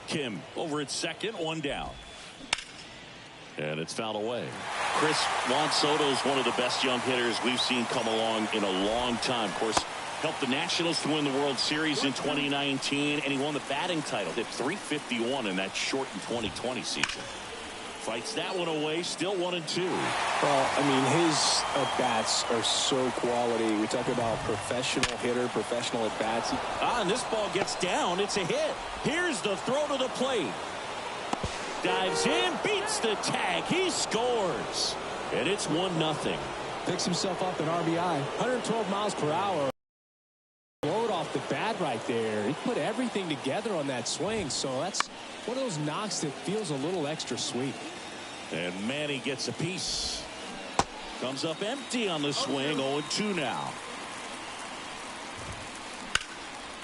Kim over at second, one down. And it's fouled away. Chris, Juan Soto is one of the best young hitters we've seen come along in a long time. Of course, helped the Nationals to win the World Series in 2019, and he won the batting title. Hit .351 in that shortened 2020 season. Fights that one away, still 1-2. Well, I mean, his at-bats are so quality. We talk about professional hitter, professional at-bats. And this ball gets down. It's a hit. Here's the throw to the plate. Dives in, beats the tag. He scores. And it's 1-0. Picks himself up an RBI. 112 miles per hour. Load off the bat right there. He put everything together on that swing. So that's one of those knocks that feels a little extra sweet. And Manny gets a piece. Comes up empty on the swing. 0-2 now.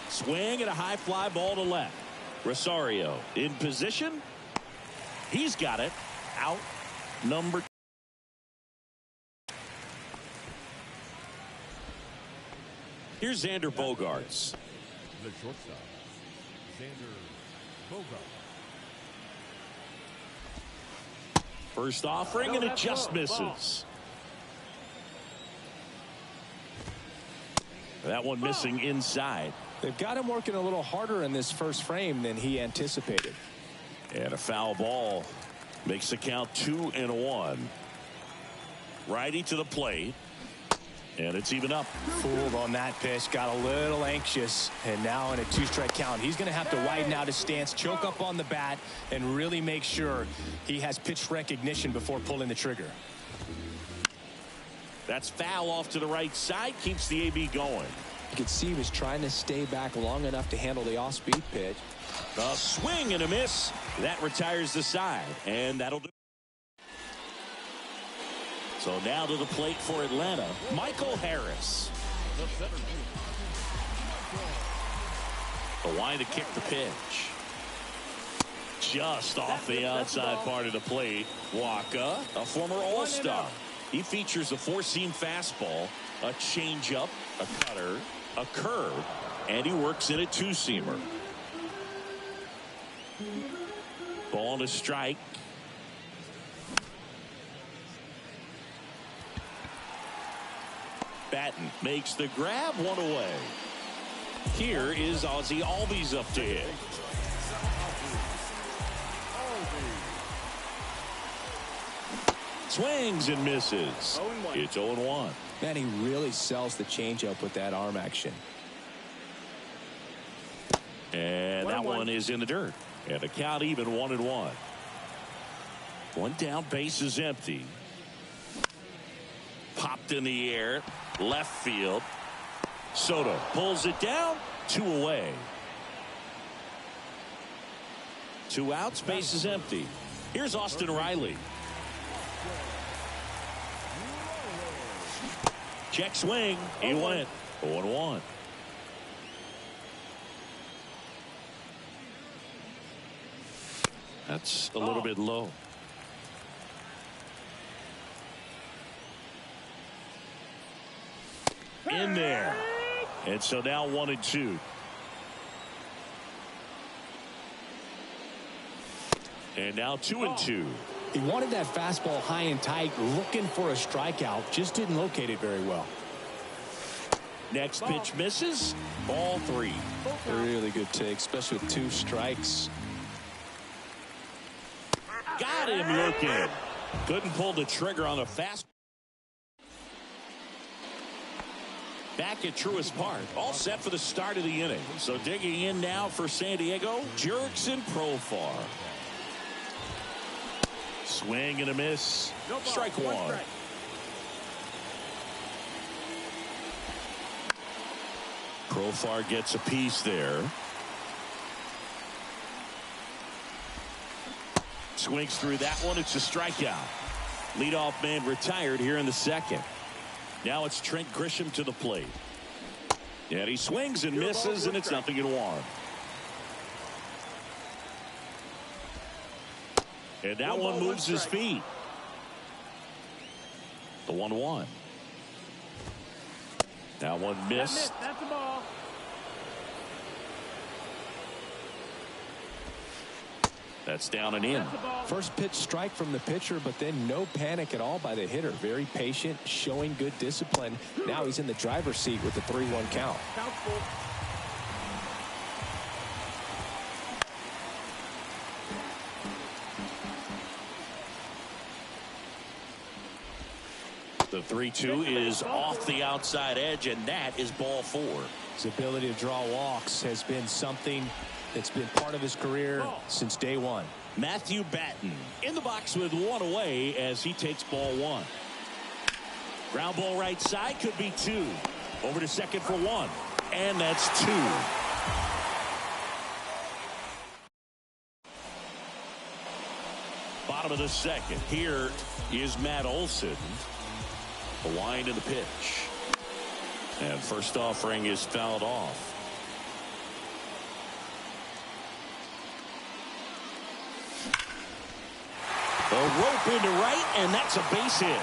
Swing and a high fly ball to left. Rosario in position. He's got it. Out. Number. Here's Xander Bogaerts. The shortstop, Xander Bogaerts. First offering, and it just misses. That one missing inside. They've got him working a little harder in this first frame than he anticipated. And a foul ball makes the count 2-1. Righty to the plate. And it's even up. Fooled on that pitch, got a little anxious, and now in a 2-strike count, he's going to have to widen out his stance, choke up on the bat, and really make sure he has pitch recognition before pulling the trigger. That's foul off to the right side, keeps the AB going. You could see he was trying to stay back long enough to handle the off-speed pitch. A swing and a miss. That retires the side, and that'll do. So now to the plate for Atlanta, Michael Harris. The line to kick the pitch. Just off the outside part of the plate. Waka, a former All-Star. He features a four-seam fastball, a changeup, a cutter, a curve, and he works in a two-seamer. Ball to strike. Batten makes the grab, one away. Here is Ozzie Albies up to hit. Swings and misses. It's 0-1. Man, he really sells the changeup with that arm action. And that one is in the dirt. And the count even 1-1. One down, base is empty. Popped in the air. Left field. Soto pulls it down. 2 away. 2 outs. Base is empty. Here's Austin Riley. Check swing. He went 0-1. That's a little bit low. In there. And so now 1-2. And now 2-2. He wanted that fastball high and tight, looking for a strikeout. Just didn't locate it very well. Next pitch misses. Ball 3. A really good take, especially with 2 strikes. Got him looking. Couldn't pull the trigger on the fastball. Back at Truist Park, all set for the start of the inning. So digging in now for San Diego, Jurickson Profar. Swing and a miss. Strike 1. Profar gets a piece there. Swings through that one. It's a strikeout. Leadoff man retired here in the second. Now it's Trent Grisham to the plate. And he swings and misses, and it's 0-1. And that one moves his feet. The 1-1. That one missed. That's down and in. First pitch strike from the pitcher, but then no panic at all by the hitter. Very patient, showing good discipline. Now he's in the driver's seat with the 3-1 count. The 3-2 is off the outside edge, and that is ball 4. His ability to draw walks has been something that's been part of his career since day one. Matthew Batten in the box with 1 away as he takes ball 1. Ground ball right side, could be 2. Over to second for 1, and that's 2. Bottom of the second. Here is Matt Olson. The line to the pitch. And first offering is fouled off. A rope into right, and that's a base hit.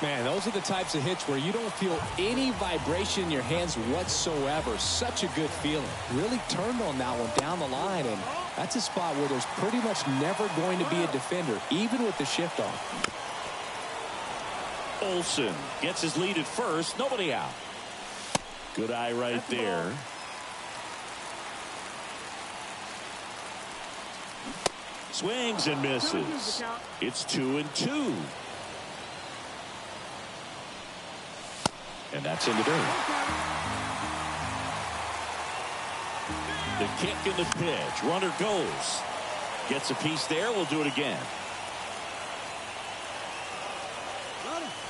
Man, those are the types of hits where you don't feel any vibration in your hands whatsoever. Such a good feeling. Really turned on that one down the line, and that's a spot where there's pretty much never going to be a defender, even with the shift off. Olson gets his lead at first. Nobody out. Good eye right there. Swings and misses. It's 2-2. And that's in the dirt. The kick and the pitch. Runner goes. Gets a piece there. We'll do it again.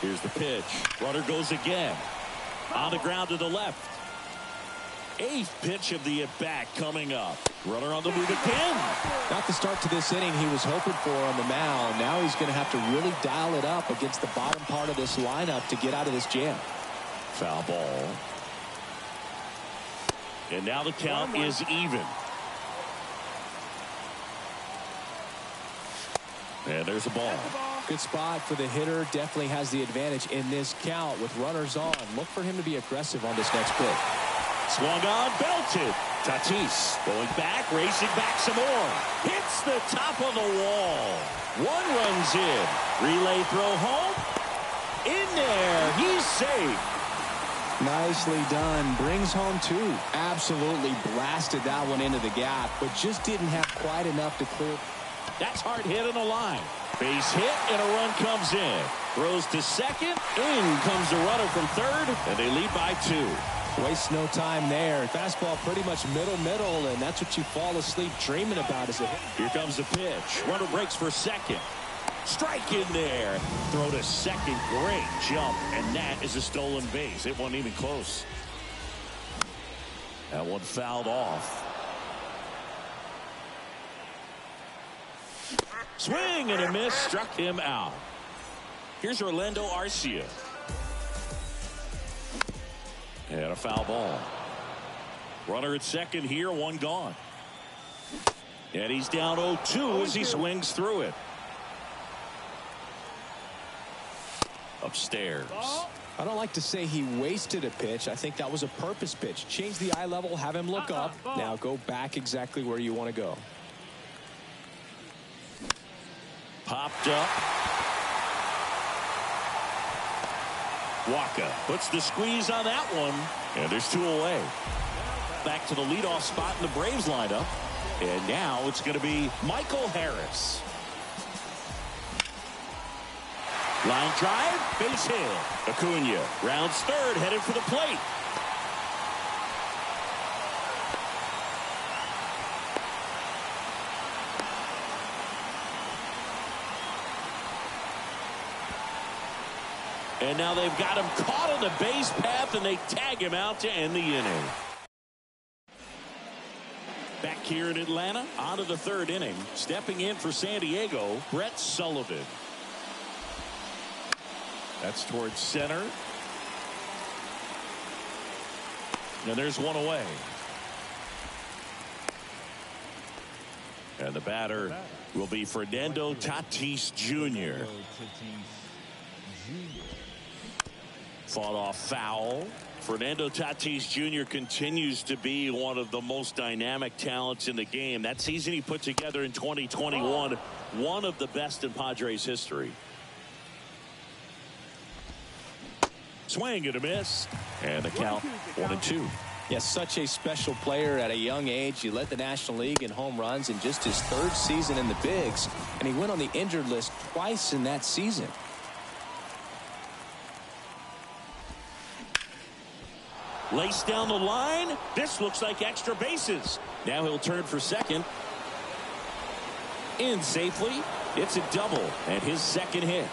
Here's the pitch. Runner goes again. On the ground to the left. 8th pitch of the at-bat coming up. Runner on the move again. Not the start to this inning he was hoping for on the mound. Now he's going to have to really dial it up against the bottom part of this lineup to get out of this jam. Foul ball. And now the count is even. And there's a ball. Good spot for the hitter. Definitely has the advantage in this count with runners on. Look for him to be aggressive on this next pitch. Swung on, belted. Tatis going back, racing back some more. Hits the top of the wall. 1 runs in. Relay throw home. In there. He's safe. Nicely done. Brings home 2. Absolutely blasted that one into the gap, but just didn't have quite enough to clear. That's hard hit on the line. Base hit, and a run comes in. Throws to second. In comes the runner from third, and they lead by 2. Waste no time there. Fastball pretty much middle, and that's what you fall asleep dreaming about as a hit. Here comes the pitch. Runner breaks for second. Strike in there. Throw to second. Great jump, and that is a stolen base. It wasn't even close. That one fouled off. Swing and a miss. Struck him out. Here's Orlando Arcia. And a foul ball. Runner at second here, 1 gone. And he's down 0-2 as he swings through it. Upstairs. I don't like to say he wasted a pitch. I think that was a purpose pitch. Change the eye level, have him look up. Now go back exactly where you want to go. Popped up. Waka puts the squeeze on that one. And there's 2 away. Back to the leadoff spot in the Braves lineup. And now it's going to be Michael Harris. Line drive, base hit. Acuna rounds third, headed for the plate. And now they've got him caught on the base path, and they tag him out to end the inning. Back here in Atlanta, on to the 3rd inning. Stepping in for San Diego, Brett Sullivan. That's towards center. And there's 1 away. And the batter will be Fernando Tatis Jr. Fought off foul. Fernando Tatis Jr. continues to be one of the most dynamic talents in the game. That season he put together in 2021, one of the best in Padres history. Swing and a miss. And the count 1-2. Yeah, such a special player at a young age. He led the National League in home runs in just his 3rd season in the bigs, and he went on the injured list twice in that season. Laced down the line. This looks like extra bases. Now he'll turn for second. In safely. It's a double and his 2nd hit.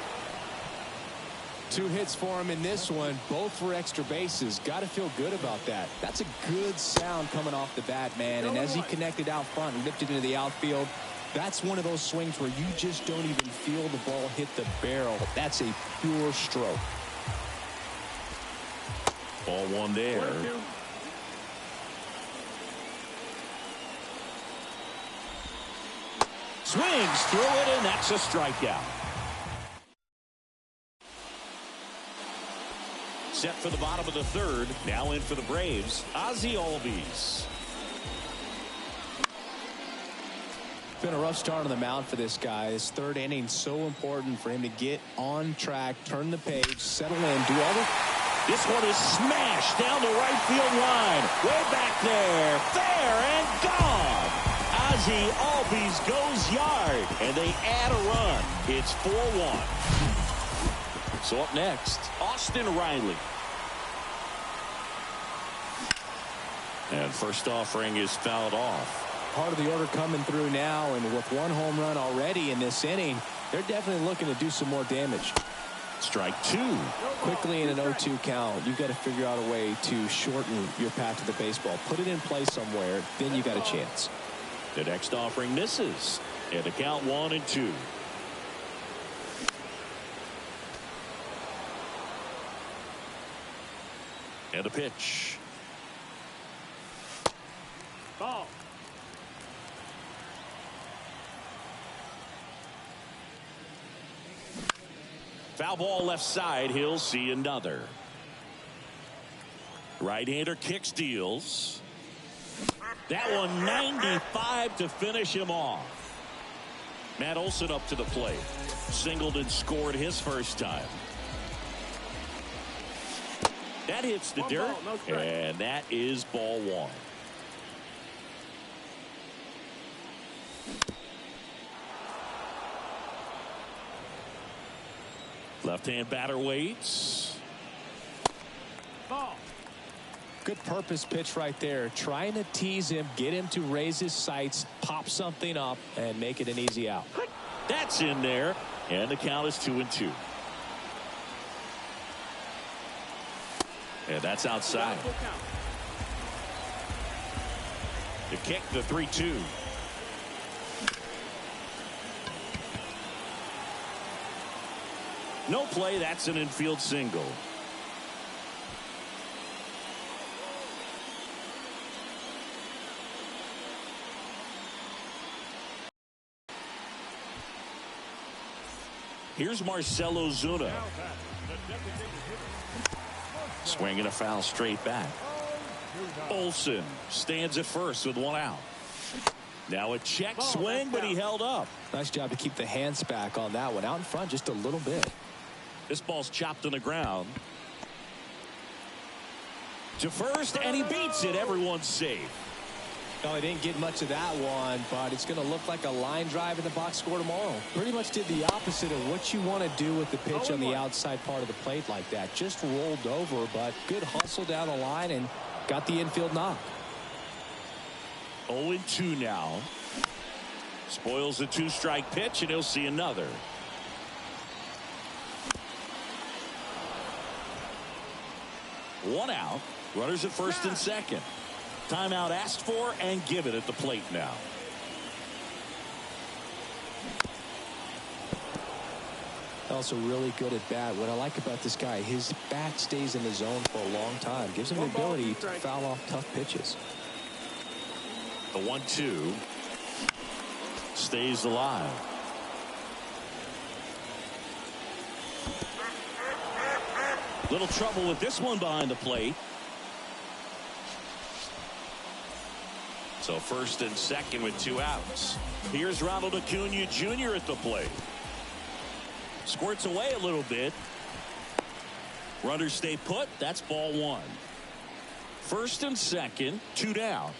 2 hits for him in this one, both for extra bases. Got to feel good about that. That's a good sound coming off the bat, man. And as he connected out front and lifted into the outfield, that's one of those swings where you just don't even feel the ball hit the barrel. That's a pure stroke. Ball 1 there. Swings through it, and that's a strikeout. Set for the bottom of the 3rd. Now in for the Braves, olvides. Been a rough start on the mound for this guy. His 3rd inning so important for him to get on track, turn the page, settle in, do all the... This one is smashed down the right field line. Way back there. Fair and gone. Olvides goes yard. And they add a run. It's 4-1. So up next, Austin Riley. And first offering is fouled off. Part of the order coming through now, and with 1 home run already in this inning, they're definitely looking to do some more damage. Strike 2. Quickly in an 0-2 count, you've got to figure out a way to shorten your path to the baseball. Put it in play somewhere, then you got a chance. The next offering misses. And the count 1-2. And a pitch. Ball. Foul ball left side. He'll see another. Right-hander kicks, deals. That one 95 to finish him off. Matt Olson up to the plate. Singled and scored his first time. That hits the dirt, and that is ball 1. Left-hand batter waits. Ball. Good purpose pitch right there. Trying to tease him, get him to raise his sights, pop something up, and make it an easy out. That's in there, and the count is 2-2. And that's outside. The kick, the 3-2. No play. That's an infield single. Here's Marcell Ozuna. Swinging a foul straight back. Olson stands at first with 1 out. Now a check swing, but he held up. Nice job to keep the hands back on that one. Out in front just a little bit. This ball's chopped on the ground. To first, and he beats it. Everyone's safe. No, he didn't get much of that one, but it's going to look like a line drive in the box score tomorrow. Pretty much did the opposite of what you want to do with the pitch on the outside part of the plate like that. Just rolled over, but good hustle down the line and got the infield knock. 0-2 now. Spoils the 2-strike pitch, and he'll see another. One out. Runners at first and second. Timeout asked for and given at the plate now. Also really good at bat. What I like about this guy, his bat stays in the zone for a long time. Gives him the ability to foul off tough pitches. The 1-2 stays alive. Little trouble with this one behind the plate. So first and second with 2 outs. Here's Ronald Acuna Jr. at the plate. Squirts away a little bit. Runners stay put. That's ball 1. First and second, 2 down.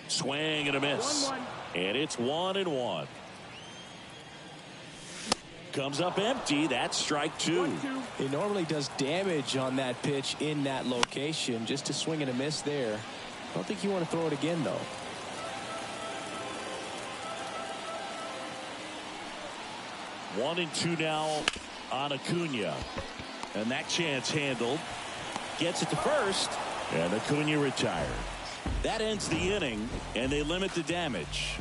Swing and a miss. 1-1. And it's 1-1. Comes up empty. That's strike 2. 1-2. He normally does damage on that pitch in that location. Just a swing and a miss there. I don't think you want to throw it again, though. One and 2 now on Acuna. And that chance handled. Gets it to first. And Acuna retired. That ends the inning, and they limit the damage.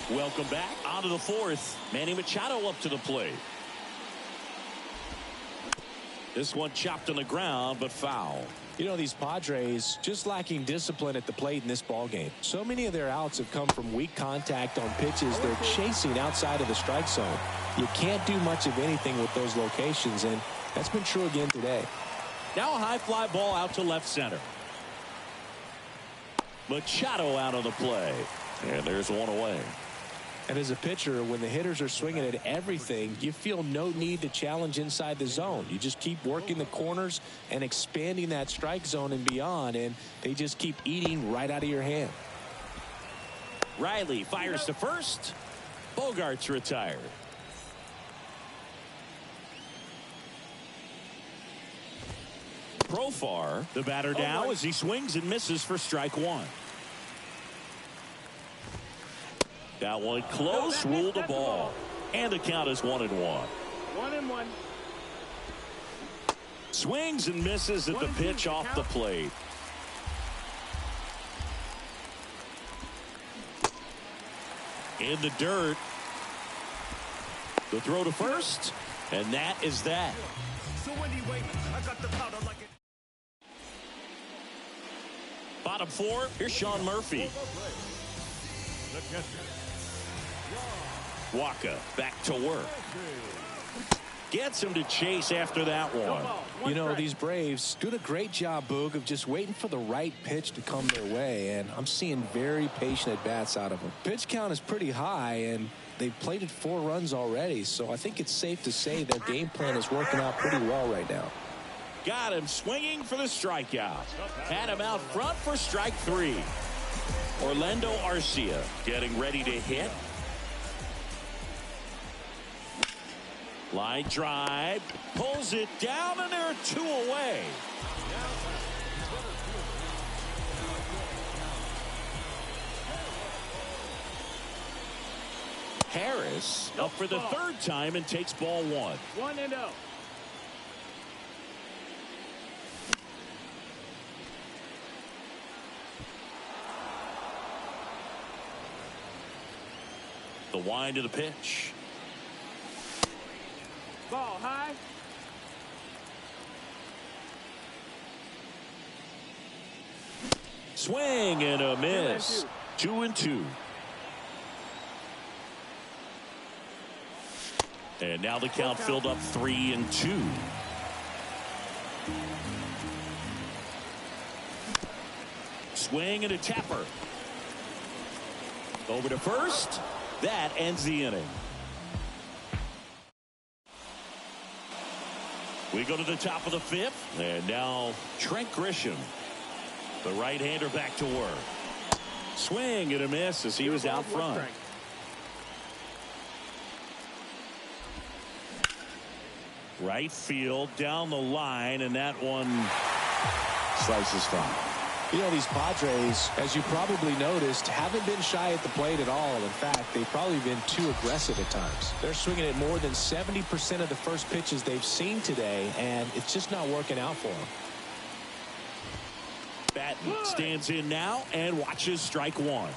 Welcome back. On to the 4th. Manny Machado up to the plate. This one chopped on the ground, but foul. You know, these Padres just lacking discipline at the plate in this ballgame. So many of their outs have come from weak contact on pitches they're chasing outside of the strike zone. You can't do much of anything with those locations, and that's been true again today. Now a high fly ball out to left center. Machado out of the play. And there's one away. And as a pitcher, when the hitters are swinging at everything, you feel no need to challenge inside the zone. You just keep working the corners and expanding that strike zone and beyond, and they just keep eating right out of your hand. Riley fires to first. Bogart's retired. Profar, the batter now as he swings and misses for strike 1. That one close, ruled the ball. And the count is 1-1. 1-1. Swings and misses at the pitch off the plate. In the dirt. The throw to first. And that is that. So anyway, I got the powder like it. Bottom 4, here's Sean Murphy. Waka back to work. Gets him to chase after that one. You know, these Braves did a great job, Boog, of just waiting for the right pitch to come their way, and I'm seeing very patient at-bats out of them. Pitch count is pretty high, and they've plated 4 runs already, so I think it's safe to say their game plan is working out pretty well right now. Got him swinging for the strikeout. Had him out front for strike 3. Orlando Arcia getting ready to hit. Line drive, pulls it down, and there are 2 away. Harris up for the 3rd time and takes ball 1. 1-0. The wind of the pitch. Ball high. Swing and a miss. 2-2. And now the count filled up 3-2. Swing and a tapper. Over to first. That ends the inning. We go to the top of the 5th. And now Trent Grisham, the right-hander, back to work. Swing and a miss as he was out front. Right field down the line, and that one slices foul. You know, these Padres, as you probably noticed, haven't been shy at the plate at all. In fact, they've probably been too aggressive at times. They're swinging at more than 70% of the first pitches they've seen today, and it's just not working out for them. Batten stands in now and watches strike 1.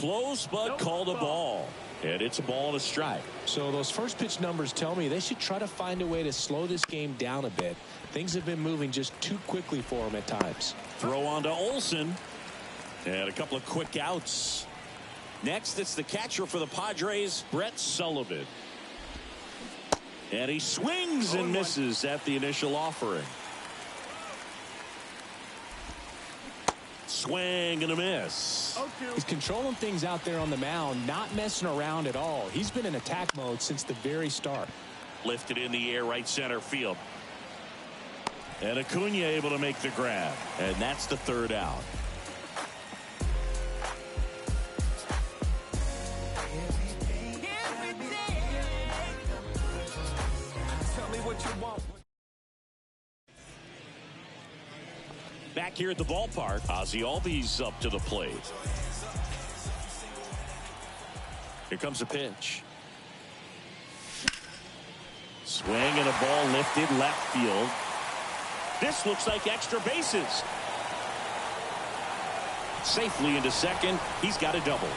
close, but called a ball. And it's a ball and a strike. So those first pitch numbers tell me they should try to find a way to slow this game down a bit. Things have been moving just too quickly for him at times. Throw on to Olsen. And a couple of quick outs. Next, it's the catcher for the Padres, Brett Sullivan. And he swings and misses at the initial offering. Swing and a miss. He's controlling things out there on the mound, not messing around at all. He's been in attack mode since the very start. Lifted in the air, right center field. And Acuna able to make the grab. And that's the third out. Back here at the ballpark, Olvides up to the plate. Here comes a pitch. Swing and a ball lifted left field. This looks like extra bases. Safely into second. He's got a double.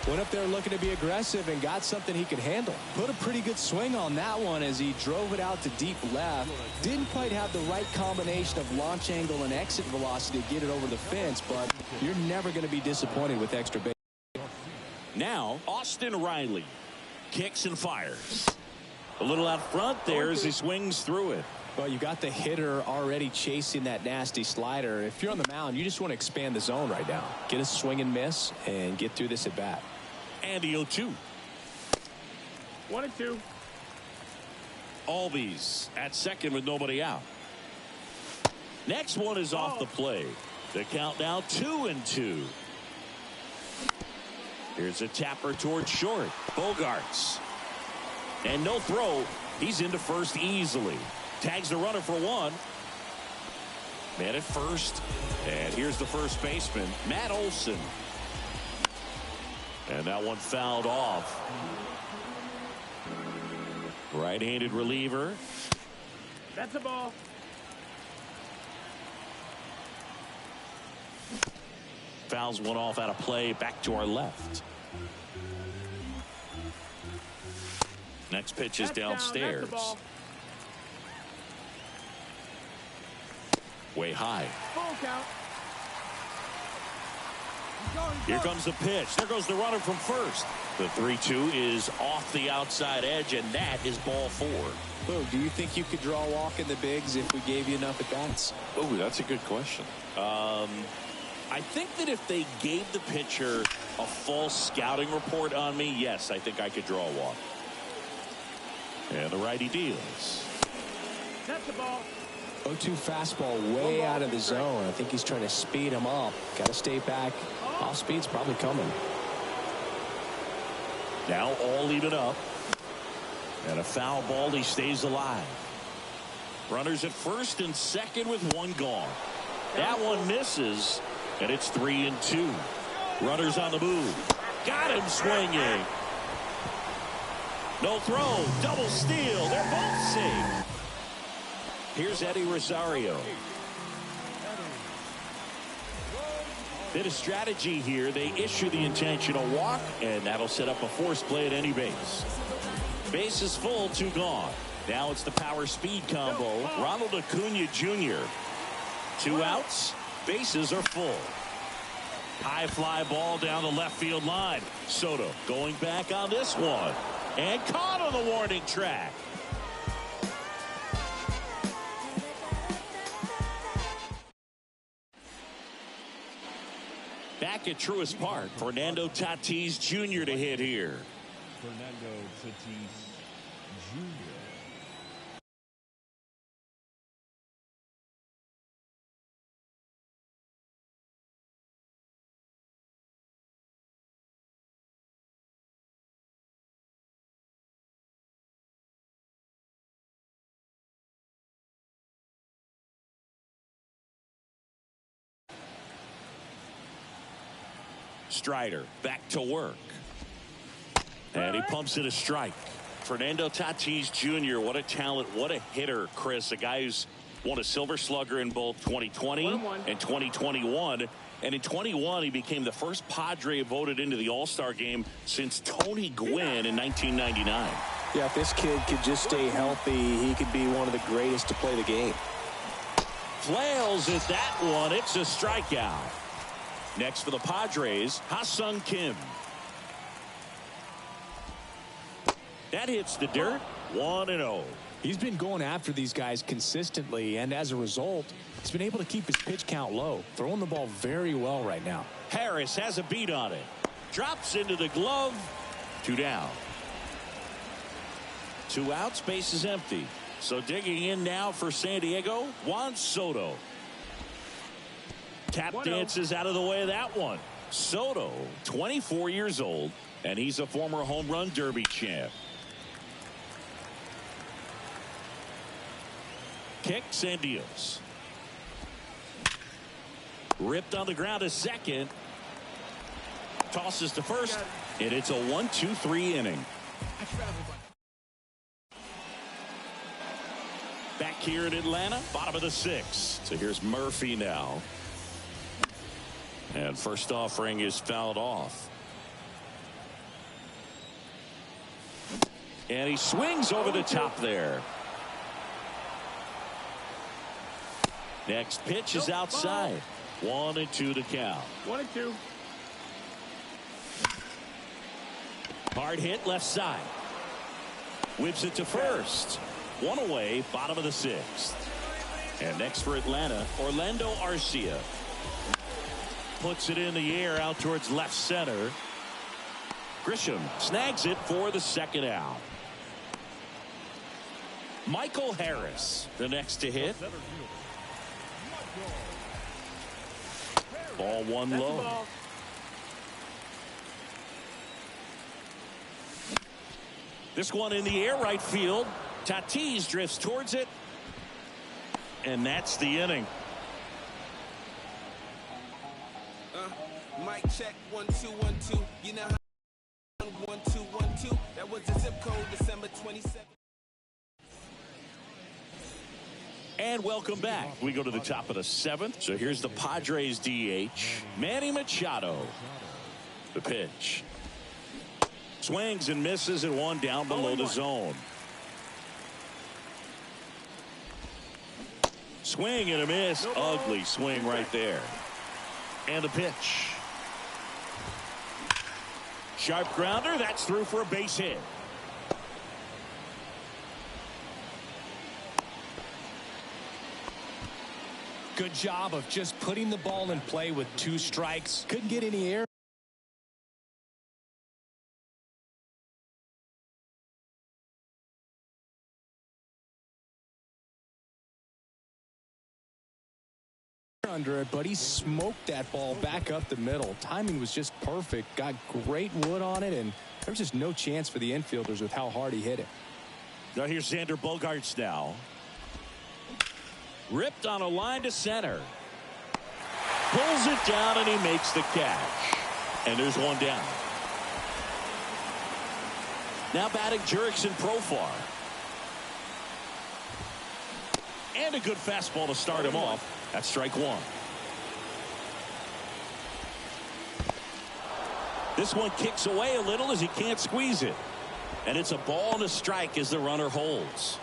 Went up there looking to be aggressive and got something he could handle. Put a pretty good swing on that one as he drove it out to deep left. Didn't quite have the right combination of launch angle and exit velocity to get it over the fence, but you're never going to be disappointed with extra base. Now, Austin Riley kicks and fires. A little out front there as he swings through it. Well, you got the hitter already chasing that nasty slider. If you're on the mound, you just want to expand the zone right now. Get a swing and miss and get through this at bat. And the 0-2. 1-2. Albies at second with nobody out. Next one is off the plate. The count now 2-2. Here's a tapper towards short. Bogarts. And no throw. He's into first easily. Tags the runner for one. Man at first. And here's the first baseman, Matt Olson. And that one fouled off. Right-handed reliever. That's a ball. Fouls one off out of play. Back to our left. Next pitch is downstairs. Way high. Full count. Here comes the pitch. There goes the runner from first. The 3-2 is off the outside edge, and that is ball 4. Bo, do you think you could draw a walk in the bigs if we gave you enough at bats? Oh, that's a good question. I think that if they gave the pitcher a false scouting report on me, yes, I think I could draw a walk. And the righty deals. That's the ball. 0-2 fastball way out of the zone. I think he's trying to speed him up. Got to stay back. Off speed's probably coming. Now all even up. And a foul ball. He stays alive. Runners at first and second with one gone. That one misses. And it's 3-2. Runners on the move. Got him swinging. No throw. Double steal. They're both safe. Here's Eddie Rosario. Bit of strategy here. They issue the intentional walk, and that'll set up a forced play at any base. Base is full, 2 gone. Now it's the power speed combo. Ronald Acuna Jr. 2 outs. Bases are full. High fly ball down the left field line. Soto going back on this one. And caught on the warning track. Back at Truist Park, Fernando Tatis Jr. to hit here. Fernando Tatis Jr. Strider back to work. And he pumps it a strike. Fernando Tatis Jr. What a talent. What a hitter, Chris. A guy who's won a Silver Slugger in both 2020 and 2021. And in 21, he became the first Padre voted into the All-Star game since Tony Gwynn in 1999. Yeah, if this kid could just stay healthy, he could be one of the greatest to play the game. Flails at that one. It's a strikeout. Next for the Padres, Ha-Sung Kim. That hits the dirt. 1-0. He's been going after these guys consistently, and as a result, he's been able to keep his pitch count low, throwing the ball very well right now. Harris has a beat on it. Drops into the glove. 2 down. 2 outs, base is empty. So digging in now for San Diego, Juan Soto. Tap dances out of the way of that one. Soto, 24 years old, and he's a former home run derby champ. Kicks and deals. Ripped on the ground to second. Tosses to first, and it's a 1-2-3 inning. Back here in Atlanta, bottom of the 6th. So here's Murphy now. And first offering is fouled off. And he swings over the top there. Next pitch is outside. 1-2 to count. 1-2. Hard hit left side. Whips it to first. 1 away, bottom of the 6th. And next for Atlanta, Orlando Arcia. Puts it in the air out towards left center. Grisham snags it for the 2nd out. Michael Harris, the next to hit. Ball 1 low. This one in the air right field. Tatis drifts towards it. And that's the inning. Mic check 1 2 1 2. You know how 1 2 1 2. That was the zip code, December 27th. And welcome back. We go to the top of the 7th. So here's the Padres DH, Manny Machado. The pitch. Swings and misses and 1 down below the zone. Swing and a miss. Ugly swing right there. And a pitch. Sharp grounder. That's through for a base hit. Good job of just putting the ball in play with 2 strikes. Couldn't get any air under it, but he smoked that ball back up the middle. Timing was just perfect. Got great wood on it, and there was just no chance for the infielders with how hard he hit it. Now here's Xander Bogaerts now. Ripped on a line to center. Pulls it down, and he makes the catch. And there's 1 down. Now batting Jurickson Profar. And a good fastball to start him off. That's strike 1. This one kicks away a little as he can't squeeze it. And it's a ball and a strike as the runner holds.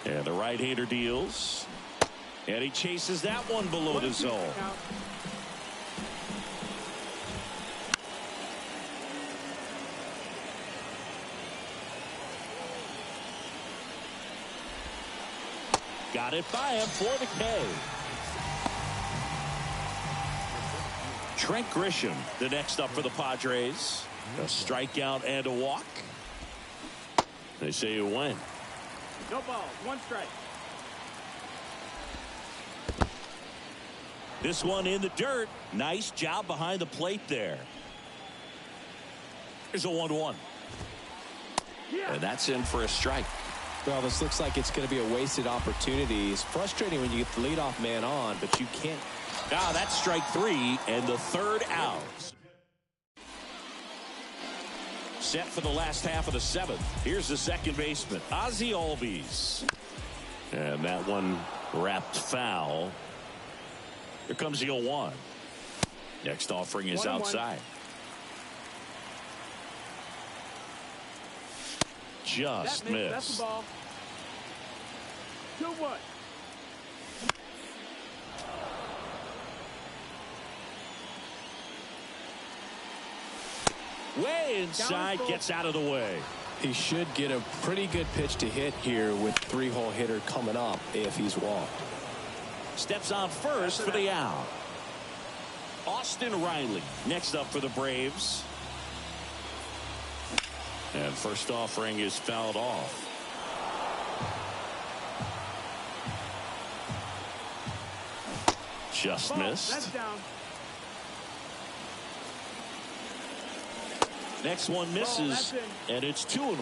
And the right-hander deals. And he chases that one below the zone. Got it by him for the K. Trent Grisham, the next up for the Padres. A strikeout and a walk. They say you win. No ball. 1 strike. This one in the dirt. Nice job behind the plate there. Here's a 1-1. And that's in for a strike. Well, this looks like it's going to be a wasted opportunity. It's frustrating when you get the leadoff man on, but you can't. Now that's strike 3 and the 3rd out. Set for the last half of the 7th. Here's the second baseman, Ozzie Albies. And that one wrapped foul. Here comes the 0-1. Next offering is 1-1. outside. Just That's missed. the ball. 2-1. Way inside, gets out of the way. He should get a pretty good pitch to hit here with 3-hole hitter coming up if he's walked. Steps on first for the out. Austin Riley next up for the Braves. And first offering is fouled off. Just missed. That's down. Next one misses, and it's 2-1.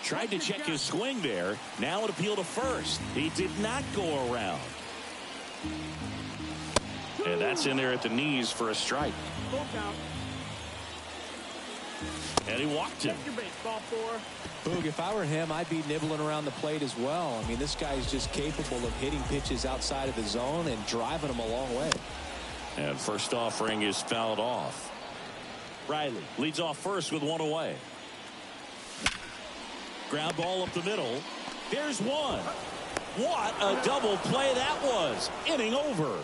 Tried to check his swing there. Now an appeal to first. He did not go around. And that's in there at the knees for a strike. Full count. And he walked him. Take your base, ball 4. Boog, if I were him, I'd be nibbling around the plate as well. I mean, this guy's just capable of hitting pitches outside of the zone and driving them a long way. And first offering is fouled off. Riley leads off first with 1 away. Ground ball up the middle. There's one. What a double play that was. Inning over.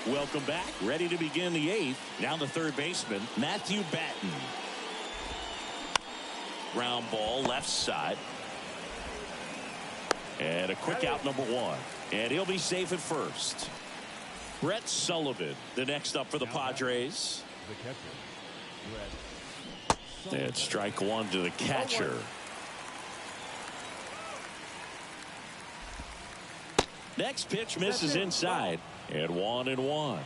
Welcome back. Ready to begin the 8th. Now the third baseman, Matthew Batten. Ground ball left side. And a quick out number 1. And he'll be safe at first. Brett Sullivan, the next up for the Padres. The catcher, Brett. And strike 1 to the catcher. Next pitch misses inside. And 1-1.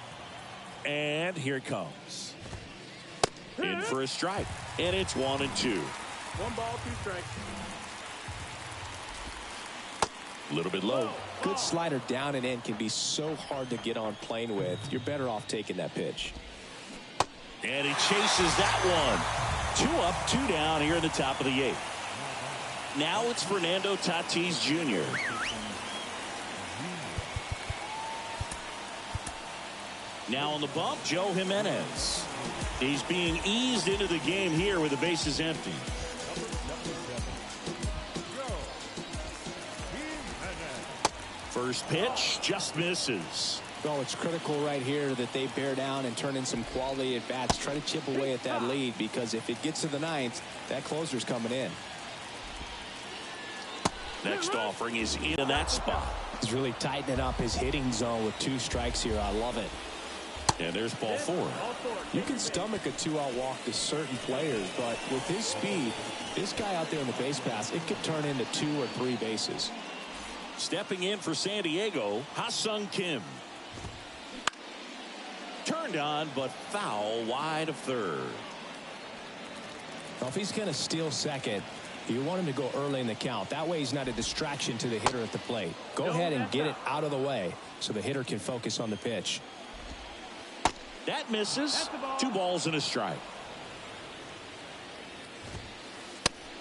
And here it comes. In for a strike. And it's 1-2. 1 ball, 2 strikes. A little bit low. Good slider down and in can be so hard to get on plane with. You're better off taking that pitch. And he chases that one. 2 up, 2 down here in the top of the 8th. Now it's Fernando Tatis Jr. Now on the bump, Joe Jimenez. He's being eased into the game here with the bases empty. First pitch just misses. Well, it's critical right here that they bear down and turn in some quality at bats. Try to chip away at that lead, because if it gets to the 9th, that closer's coming in. Next offering is in that spot. He's really tightening up his hitting zone with 2 strikes here. I love it. And there's ball 4. You can stomach a 2-out walk to certain players, but with his speed, this guy out there in the base pass, it could turn into 2 or 3 bases. Stepping in for San Diego, Ha-Sung Kim. Turned on, but foul wide of third. Well, if he's going to steal second, you want him to go early in the count. That way he's not a distraction to the hitter at the plate. Go ahead and get it out of the way so the hitter can focus on the pitch. That misses. 2 balls and a strike.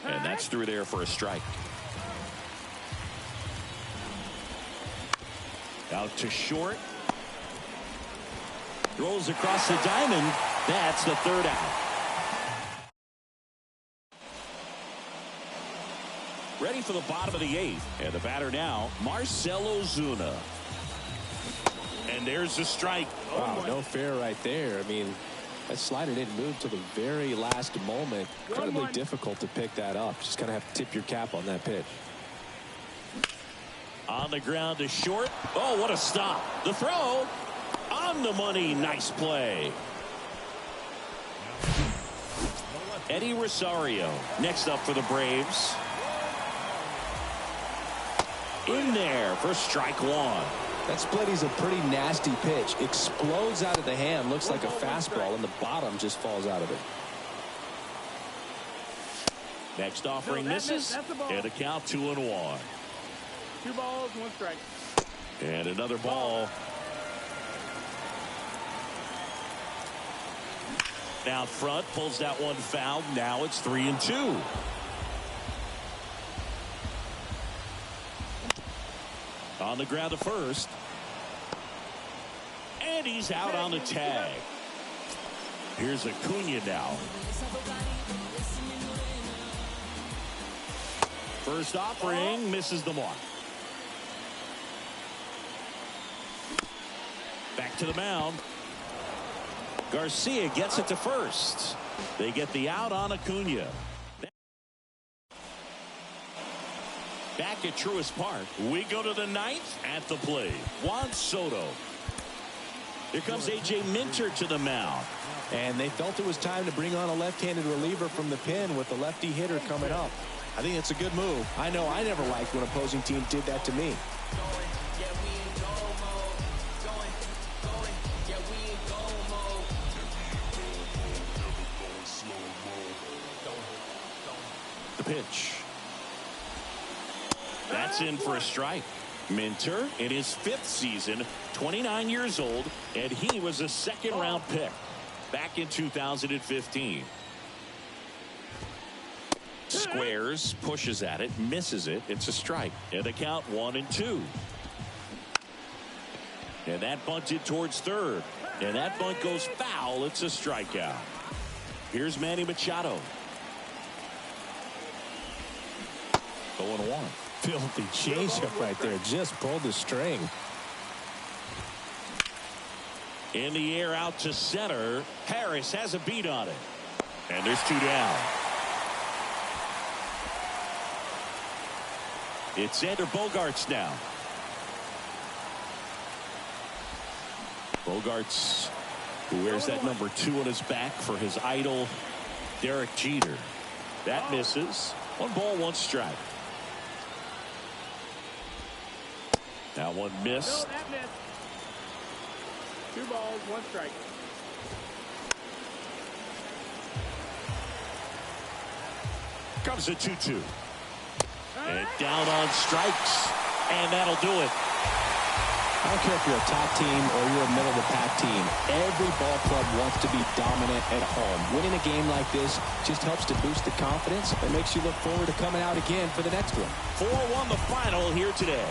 And that's through there for a strike. Out to short. Throws across the diamond. That's the 3rd out. Ready for the bottom of the 8th. And the batter now, Marcell Ozuna. And there's the strike. Wow, no fair right there. I mean, that slider didn't move till the very last moment. Incredibly difficult to pick that up. Just kind of have to tip your cap on that pitch. On the ground to short. Oh, what a stop. The throw on the money. Nice play. Eddie Rosario next up for the Braves. In there for strike 1. That split is a pretty nasty pitch. Explodes out of the hand. Looks like a fastball, and the bottom just falls out of it. Next offering misses. And a count 2-1. 2 balls, 1 strike. And another ball. Out front, pulls that one foul. Now it's 3-2. On the ground to first. And he's out on the tag. Here's Acuna now. First offering misses the mark. Back to the mound. Garcia gets it to first. They get the out on Acuna. Back at Truist Park. We go to the ninth. At the plate, Juan Soto. Here comes A.J. Minter to the mound. And they felt it was time to bring on a left-handed reliever from the pen with the lefty hitter coming up. I think it's a good move. I know I never liked when opposing teams did that to me. The pitch. That's in for a strike. Minter in his 5th season, 29 years old, and he was a second-round pick back in 2015. Squares, pushes at it, misses it. It's a strike. And the count 1-2. And that bunted towards third. And that bunt goes foul. It's a strikeout. Here's Manny Machado. 0-1. Filthy changeup right there. Just pulled the string. In the air out to center. Harris has a beat on it. And there's 2 down. It's Xander Bogaerts now. Bogaerts, who wears that number 2 on his back for his idol, Derek Jeter. That misses. 1 ball, 1 strike. Now one missed. No, that missed. 2 balls, 1 strike. Comes a 2-2. And down on strikes. And that'll do it. I don't care if you're a top team or you're a middle-of-the-pack team. Every ball club wants to be dominant at home. Winning a game like this just helps to boost the confidence and makes you look forward to coming out again for the next one. 4-1 the final here today.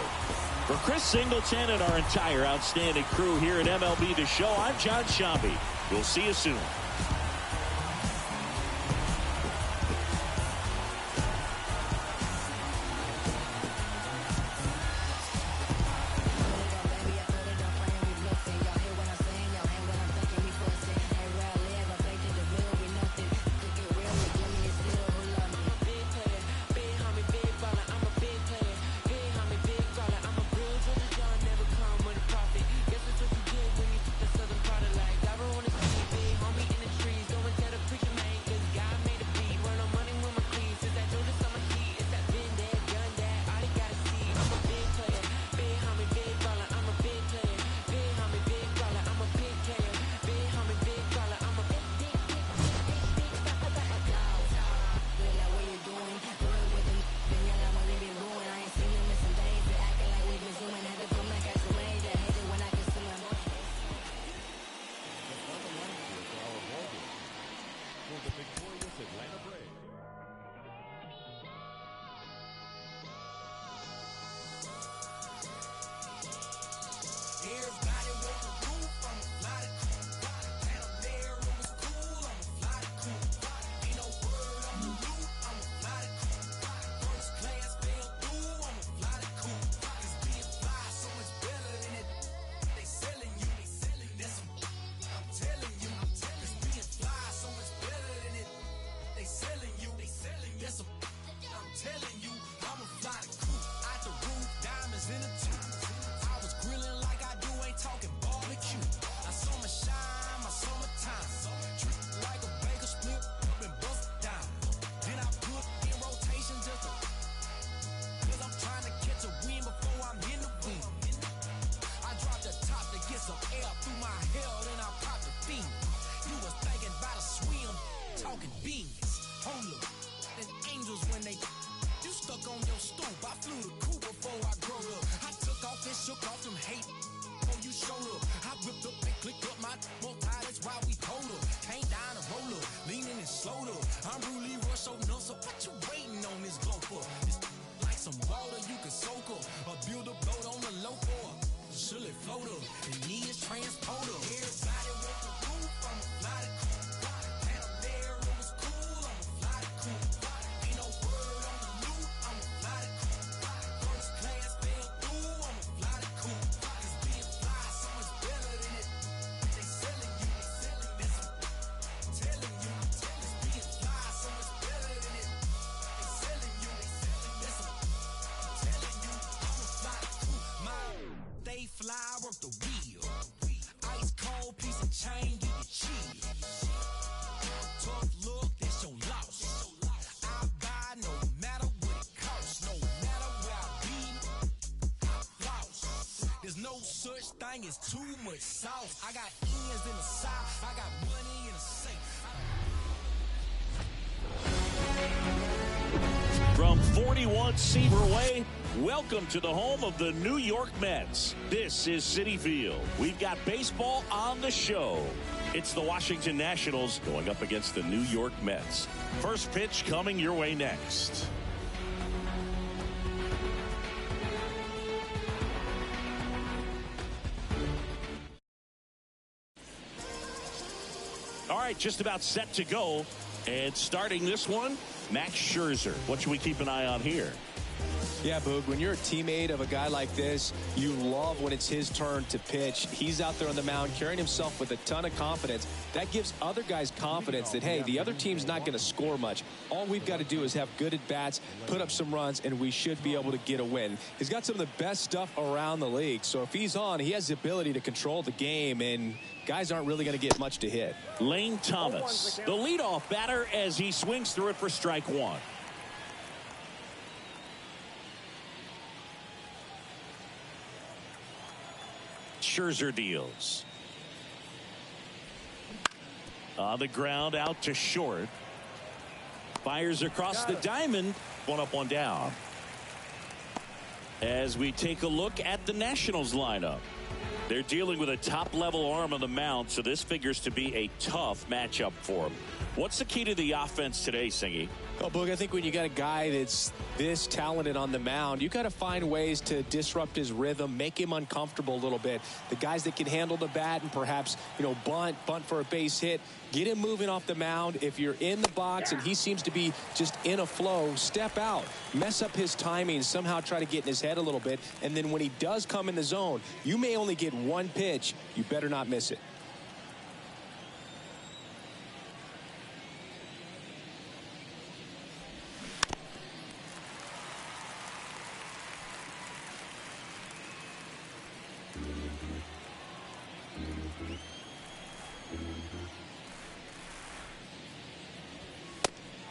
For Chris Singleton and our entire outstanding crew here at MLB The Show, I'm John Shambi. We'll see you soon. Shook off them hate. you showed up. I whipped up and clicked up my multi, that's why we hold up. Came down a roller, leaning and slowed up. I'm really rush over, no, so what you waiting on this glow for? It's like some water you can soak up, or build a boat on the low for. Should it float up? The knee is transporter. Everybody want the roof, I'ma fly the cool. Panamera was cool, I'ma fly the cool. Ain't no word on the loop, I'ma fly the cool. First class fell through, I'ma fly the cool. Cause being fly so much better than it. They selling you, this. I'm telling you, it's being fly so much better than it. They selling you, this. I'm telling you, I'ma fly the cool. They fly up the wheel. Ice cold piece of chain, give you chill. Tough look, that's your loss. I buy no matter what it costs. No matter where I be, I floss. There's no such thing as too much sauce. I got ends in the south, I got money in the safe. From 41 Seaver Way, welcome to the home of the New York Mets. This is Citi Field. We've got baseball on the show. It's the Washington Nationals going up against the New York Mets. First pitch coming your way next. All right, just about set to go. And starting this one, Max Scherzer. What should we keep an eye on here? Yeah, Boog, when you're a teammate of a guy like this, you love when it's his turn to pitch. He's out there on the mound carrying himself with a ton of confidence. That gives other guys confidence that, hey, the other team's not going to score much. All we've got to do is have good at-bats, put up some runs, and we should be able to get a win. He's got some of the best stuff around the league. So if he's on, he has the ability to control the game, and guys aren't really going to get much to hit. Lane Thomas, the leadoff batter, as he swings through it for strike one. Scherzer deals. On the ground, out to short. Fires across the diamond. One up, one down. As we take a look at the Nationals lineup. They're dealing with a top-level arm on the mound, so this figures to be a tough matchup for them. What's the key to the offense today, Singy? Well, Boog, I think when you got a guy that's this talented on the mound, you got to find ways to disrupt his rhythm, make him uncomfortable a little bit. The guys that can handle the bat and perhaps, bunt for a base hit, get him moving off the mound. If you're in the box and he seems to be just in a flow, step out, mess up his timing, somehow try to get in his head a little bit. And then when he does come in the zone, you may only get one pitch. You better not miss it.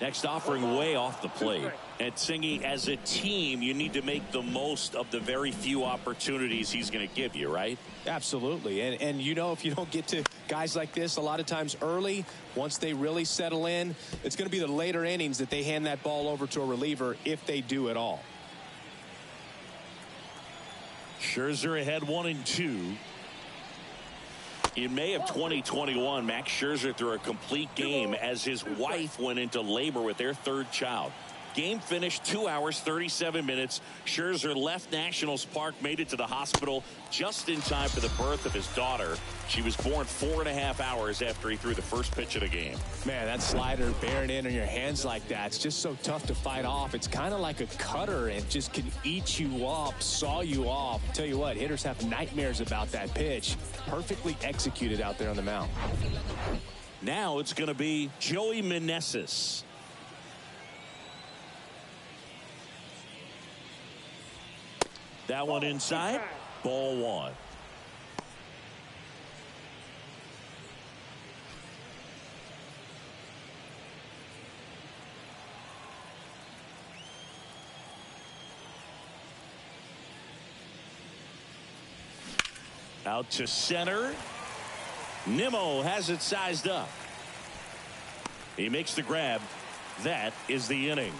Next offering way off the plate. And Singy, as a team, you need to make the most of the very few opportunities he's going to give you, right? Absolutely. And if you don't get to guys like this a lot of times early, once they really settle in, it's going to be the later innings that they hand that ball over to a reliever, if they do at all. Scherzer ahead 1-2. In May of 2021, Max Scherzer threw a complete game as his wife went into labor with their third child. Game finished 2 hours, 37 minutes. Scherzer left Nationals Park, made it to the hospital just in time for the birth of his daughter. She was born 4.5 hours after he threw the first pitch of the game. Man, that slider bearing in on your hands like that, it's just so tough to fight off. It's kind of like a cutter and just can eat you up, saw you off. Tell you what, hitters have nightmares about that pitch. Perfectly executed out there on the mound. Now it's going to be Joey Meneses. That one inside, ball one. Out to center. Nimmo has it sized up. He makes the grab. That is the inning.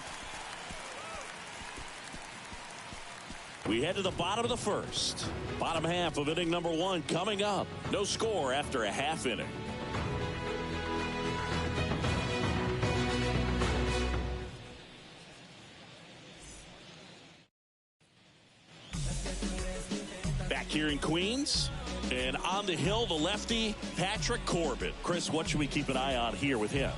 We head to the bottom of the first. Bottom half of inning number 1 coming up. No score after a half inning. Back here in Queens. And on the hill, the lefty, Patrick Corbin. Chris, what should we keep an eye on here with him?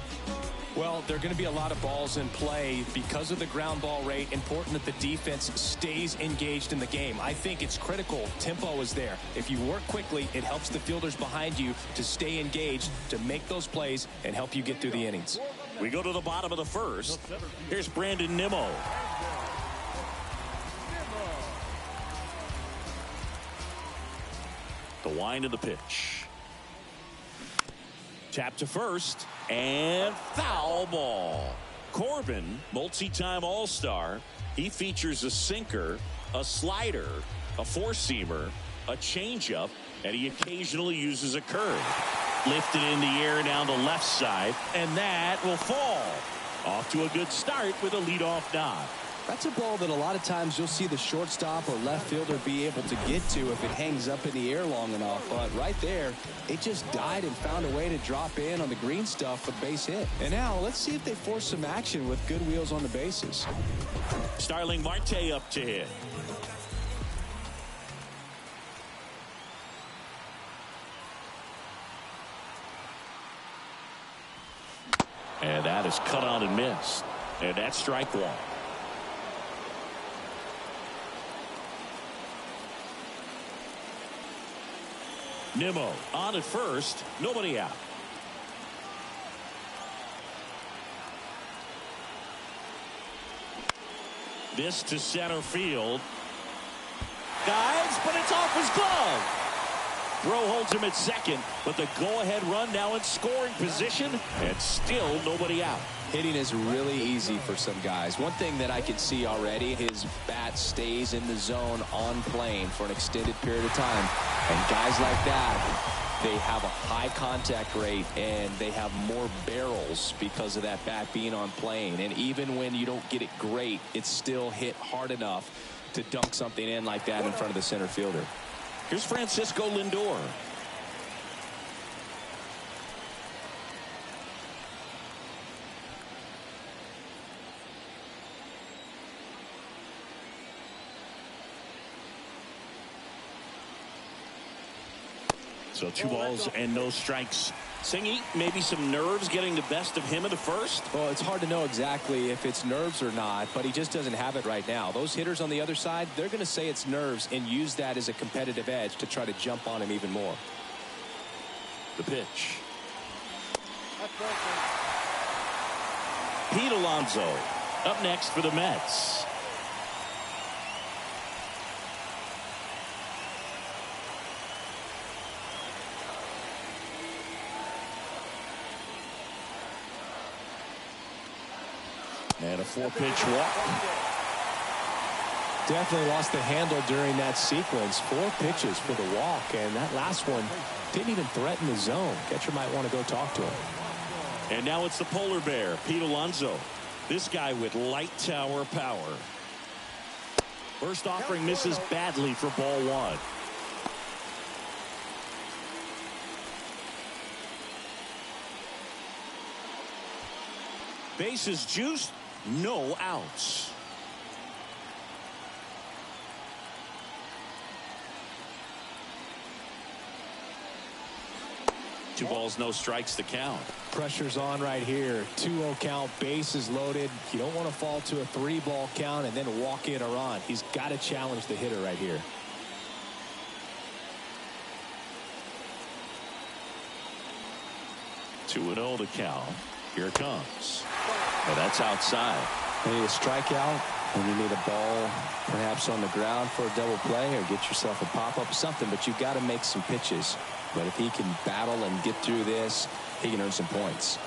Well, there are going to be a lot of balls in play because of the ground ball rate. Important that the defense stays engaged in the game. I think it's critical. Tempo is there. If you work quickly, it helps the fielders behind you to stay engaged, to make those plays, and help you get through the innings. We go to the bottom of the first. Here's Brandon Nimmo. The wind of the pitch. Tap to first. And foul ball. Corbin, multi-time All-Star. He features a sinker, a slider, a four-seamer, a changeup, and he occasionally uses a curve. Lifted in the air down the left side, and that will fall. Off to a good start with a leadoff nod. That's a ball that a lot of times you'll see the shortstop or left fielder be able to get to if it hangs up in the air long enough. But right there, it just died and found a way to drop in on the green stuff for base hit. And now let's see if they force some action with good wheels on the bases. Starling Marte up to hit. And that is cut out and missed. And that's strike 1. Nimmo on at first, nobody out. This to center field. Dives, but it's off his glove. Throw holds him at second, but the go-ahead run now in scoring position, and still nobody out. Hitting is really easy for some guys. One thing that I can see already, his bat stays in the zone on plane for an extended period of time. And guys like that, they have a high contact rate and they have more barrels because of that bat being on plane. And even when you don't get it great, it's still hit hard enough to dunk something in like that in front of the center fielder. Here's Francisco Lindor. So 2 balls and no strikes. Singy, maybe some nerves getting the best of him in the first? Well, it's hard to know exactly if it's nerves or not, but he just doesn't have it right now. Those hitters on the other side, they're going to say it's nerves and use that as a competitive edge to try to jump on him even more. The pitch. Pete Alonso up next for the Mets. And a 4-pitch walk. Definitely lost the handle during that sequence. 4 pitches for the walk, and that last one didn't even threaten the zone. Catcher might want to go talk to him. And now it's the polar bear, Pete Alonso. This guy with light tower power. First offering misses badly for ball 1. Bases juiced. No outs. Two balls, no strikes to count. Pressure's on right here. 2-0 count, bases loaded. You don't want to fall to a 3-ball count and then walk in or on. He's got to challenge the hitter right here. 2-0 to count. Here it comes. And that's outside. You need a strikeout, and you need a ball perhaps on the ground for a double play, or get yourself a pop-up or something, but you've got to make some pitches. But if he can battle and get through this, he can earn some points.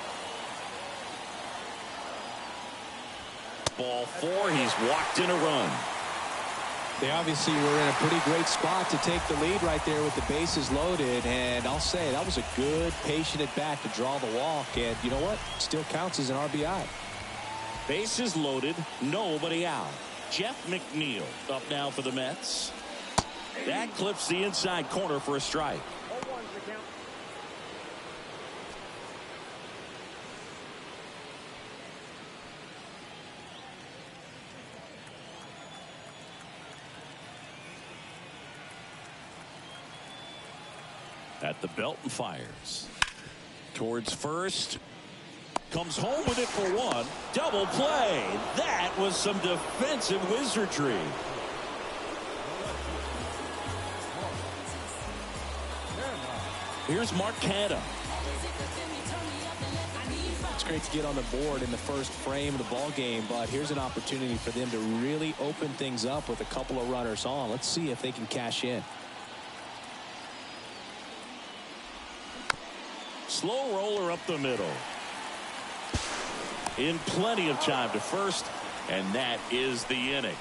Ball 4, he's walked in a run. They obviously were in a pretty great spot to take the lead right there with the bases loaded, and I'll say that was a good, patient at bat to draw the walk, and you know what? Still counts as an RBI. Bases loaded, nobody out. Jeff McNeil up now for the Mets. That clips the inside corner for a strike. At the belt and fires towards first. Comes home with it for one. Double play. That was some defensive wizardry. Here's Mark Canha. It's great to get on the board in the first frame of the ball game, but here's an opportunity for them to really open things up with a couple of runners on. Let's see if they can cash in. Slow roller up the middle. In plenty of time to first, and that is the inning.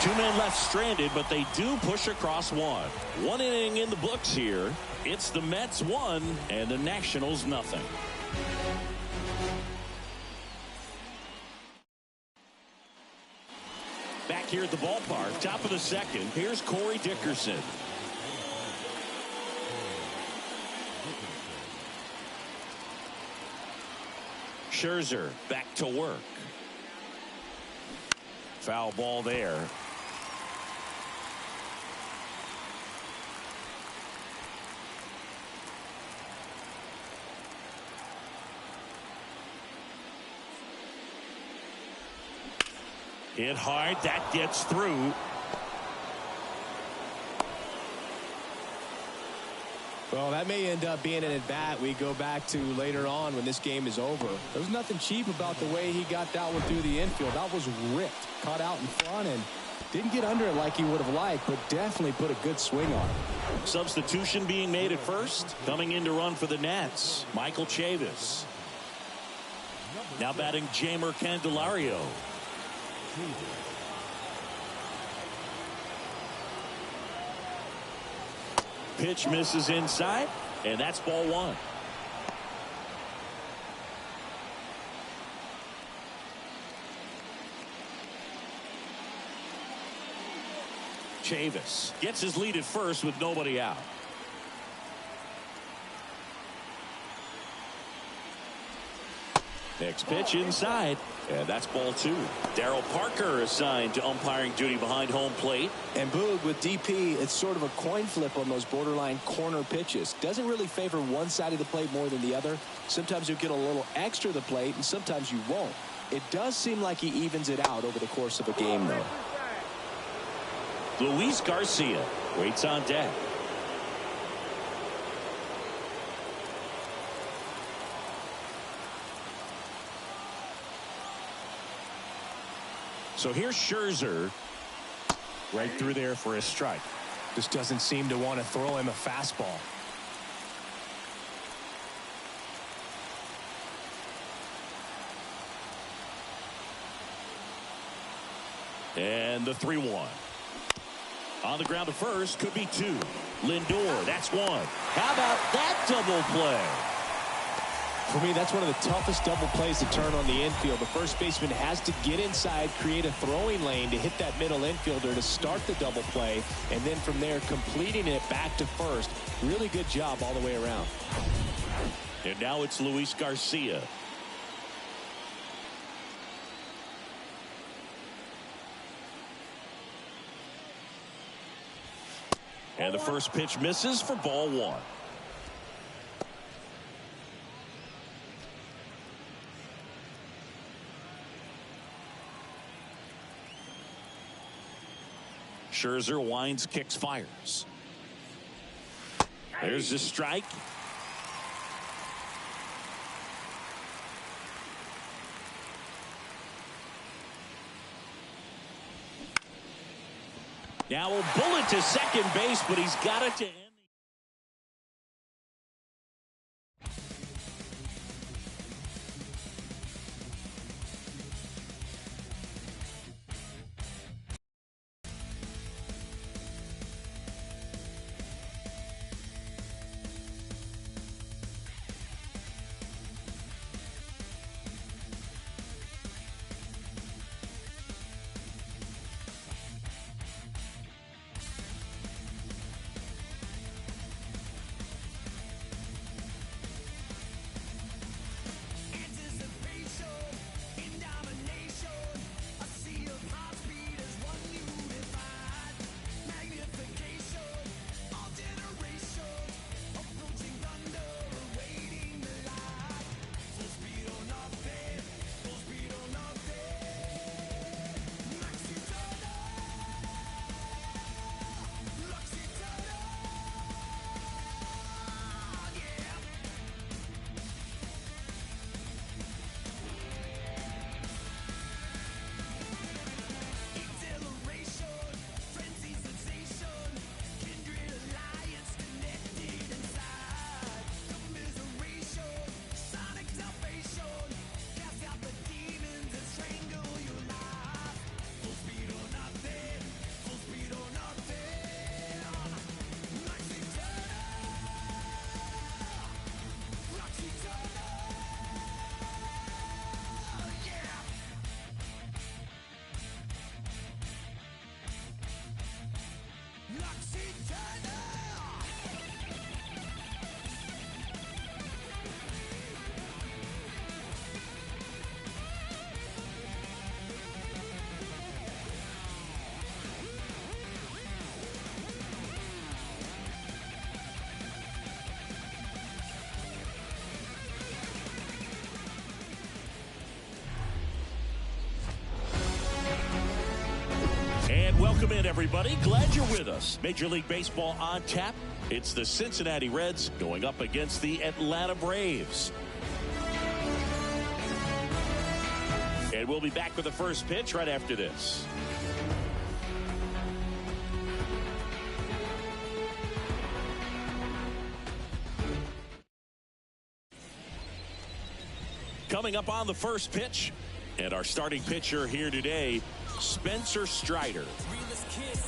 Two men left stranded, but they do push across one. One inning in the books here. It's the Mets 1 and the Nationals nothing. Back here at the ballpark, top of the second, here's Corey Dickerson. Scherzer back to work. Foul ball there. Hit hard. That gets through. Well, that may end up being an at-bat we go back to later on when this game is over. There was nothing cheap about the way he got that one through the infield. That was ripped, caught out in front, and didn't get under it like he would have liked, but definitely put a good swing on it. Substitution being made at first. Coming in to run for the Nats, Michael Chavis. Now batting Jeimer Candelario. Pitch misses inside, and that's ball one. Chavis gets his lead at first with nobody out. Next pitch inside, and that's ball two. Darryl Parker assigned to umpiring duty behind home plate. And Boog, with DP, it's sort of a coin flip on those borderline corner pitches. Doesn't really favor one side of the plate more than the other. Sometimes you get a little extra the plate, and sometimes you won't. It does seem like he evens it out over the course of a game, though. Luis Garcia waits on deck. So here's Scherzer right through there for a strike. Just doesn't seem to want to throw him a fastball. And the 3-1. On the ground to first, could be two. Lindor, that's one. How about that double play? For me, that's one of the toughest double plays to turn on the infield. The first baseman has to get inside, create a throwing lane to hit that middle infielder to start the double play, and then from there completing it back to first. Really good job all the way around. And now it's Luis Garcia. And the first pitch misses for ball one. Scherzer winds, kicks, fires. There's the strike. Now a bullet to second base, but he's got it to end. welcome in, everybody. Glad you're with us. Major League Baseball on tap. It's the Cincinnati Reds going up against the Atlanta Braves. And we'll be back with the first pitch right after this. Coming up on the first pitch, and our starting pitcher here today, Spencer Strider.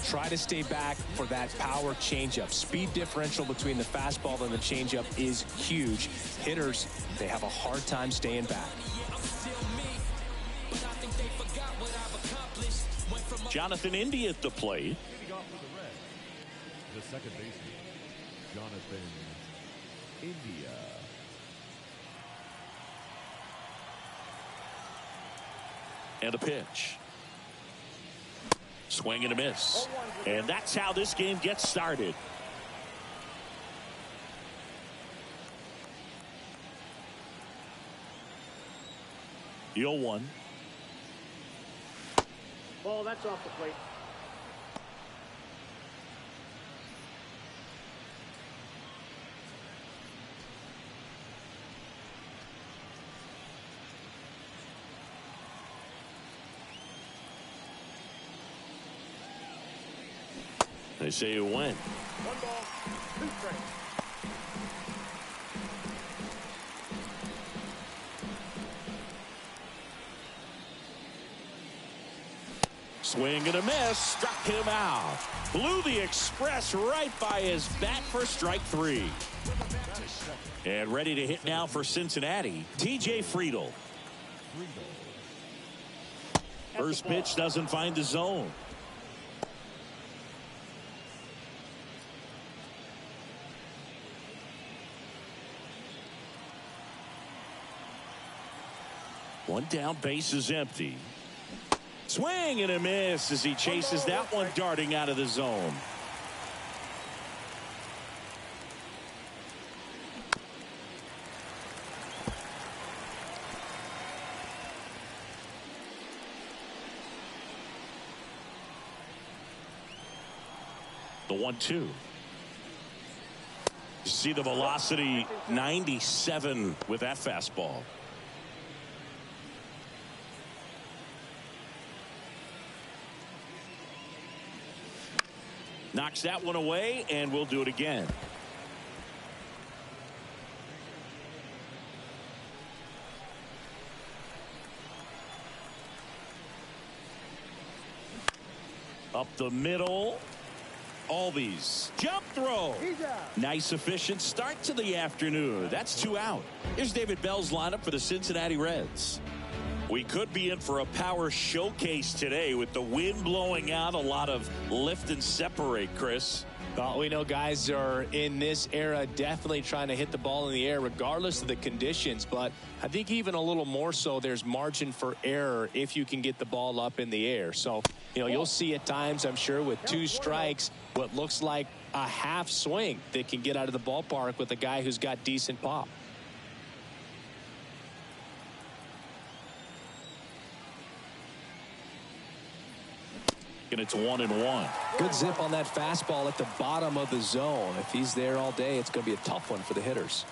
Try to stay back for that power changeup. Speed differential between the fastball and the changeup is huge. Hitters, they have a hard time staying back. Jonathan Indy at the plate. Leading off for the Reds, the second baseman, Jonathan India. And a pitch. Swing and a miss. And that's how this game gets started. The 0-1. Ball, that's off the plate. They say you win. 1 ball, 2 strikes. Swing and a miss. Struck him out. Blew the express right by his bat for strike 3. And ready to hit now for Cincinnati, TJ Friedl. First pitch doesn't find the zone. One down, base is empty. Swing and a miss as he chases that one darting out of the zone. The 1-2. You see the velocity 97 with that fastball. Knocks that one away, and we'll do it again. Up the middle. Olvides. Jump throw. Nice efficient start to the afternoon. That's 2 out. Here's David Bell's lineup for the Cincinnati Reds. We could be in for a power showcase today with the wind blowing out, a lot of lift and separate, Chris. Well, we know guys are in this era definitely trying to hit the ball in the air regardless of the conditions, but I think even a little more so there's margin for error if you can get the ball up in the air. So, you know, you'll see at times, I'm sure, with 2 strikes, what looks like a half swing that can get out of the ballpark with a guy who's got decent pop. And it's 1-1. Good zip on that fastball at the bottom of the zone. If he's there all day, it's going to be a tough one for the hitters.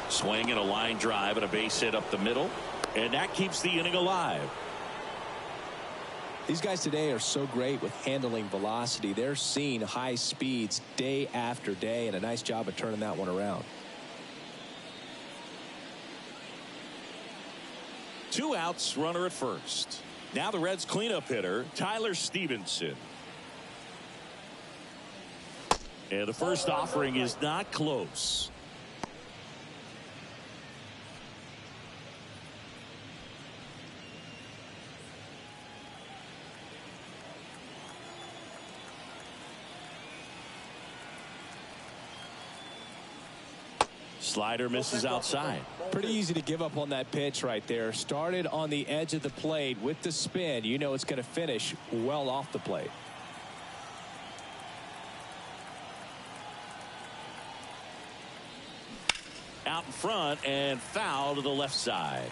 Swing and a line drive and a base hit up the middle. And that keeps the inning alive. These guys today are so great with handling velocity. They're seeing high speeds day after day, and a nice job of turning that one around. 2 outs, runner at first. Now the Reds cleanup hitter, Tyler Stevenson. And the first offering is not close. Slider misses outside. Pretty easy to give up on that pitch right there. Started on the edge of the plate with the spin. You know it's going to finish well off the plate. Out in front and foul to the left side.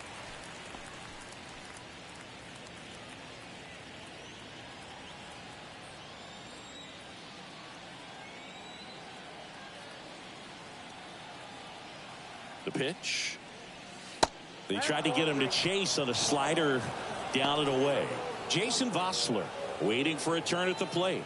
pitch. They tried to get him to chase on a slider down and away. Jason Vossler waiting for a turn at the plate.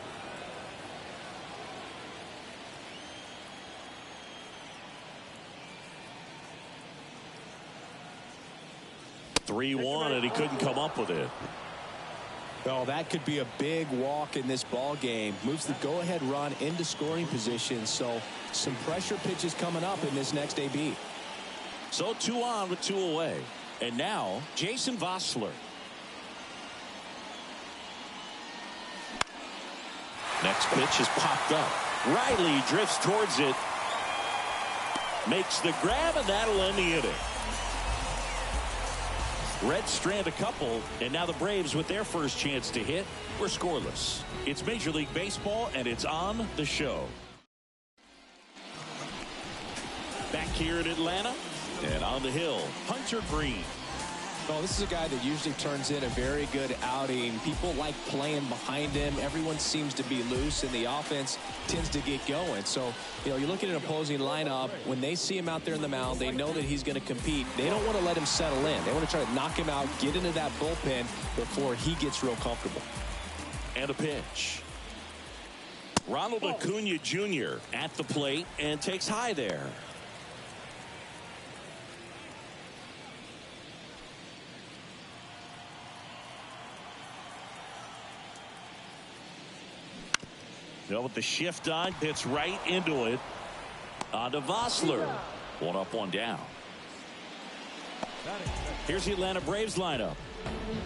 (3-1) and he couldn't come up with it. Oh, that could be a big walk in this ball game. Moves the go-ahead run into scoring position. So some pressure pitches coming up in this next AB. So 2 on with 2 away. And now Jason Vossler. Next pitch is popped up. Riley drifts towards it. Makes the grab, and that'll end the inning. Reds strand a couple, and now the Braves with their first chance to hit. We're scoreless. It's Major League Baseball, and it's on the show. Back here in Atlanta, and on the hill, Hunter Green. Oh, this is a guy that usually turns in a very good outing. People like playing behind him. Everyone seems to be loose, and the offense tends to get going. So, you look at an opposing lineup. When they see him out there in the mound, they know that he's going to compete. They don't want to let him settle in. They want to try to knock him out, get into that bullpen before he gets real comfortable. And a pitch. Ronald Acuna Jr. at the plate and takes high there. With the shift on, hits right into it. On to Vossler. 1 up, 1 down. Here's the Atlanta Braves lineup.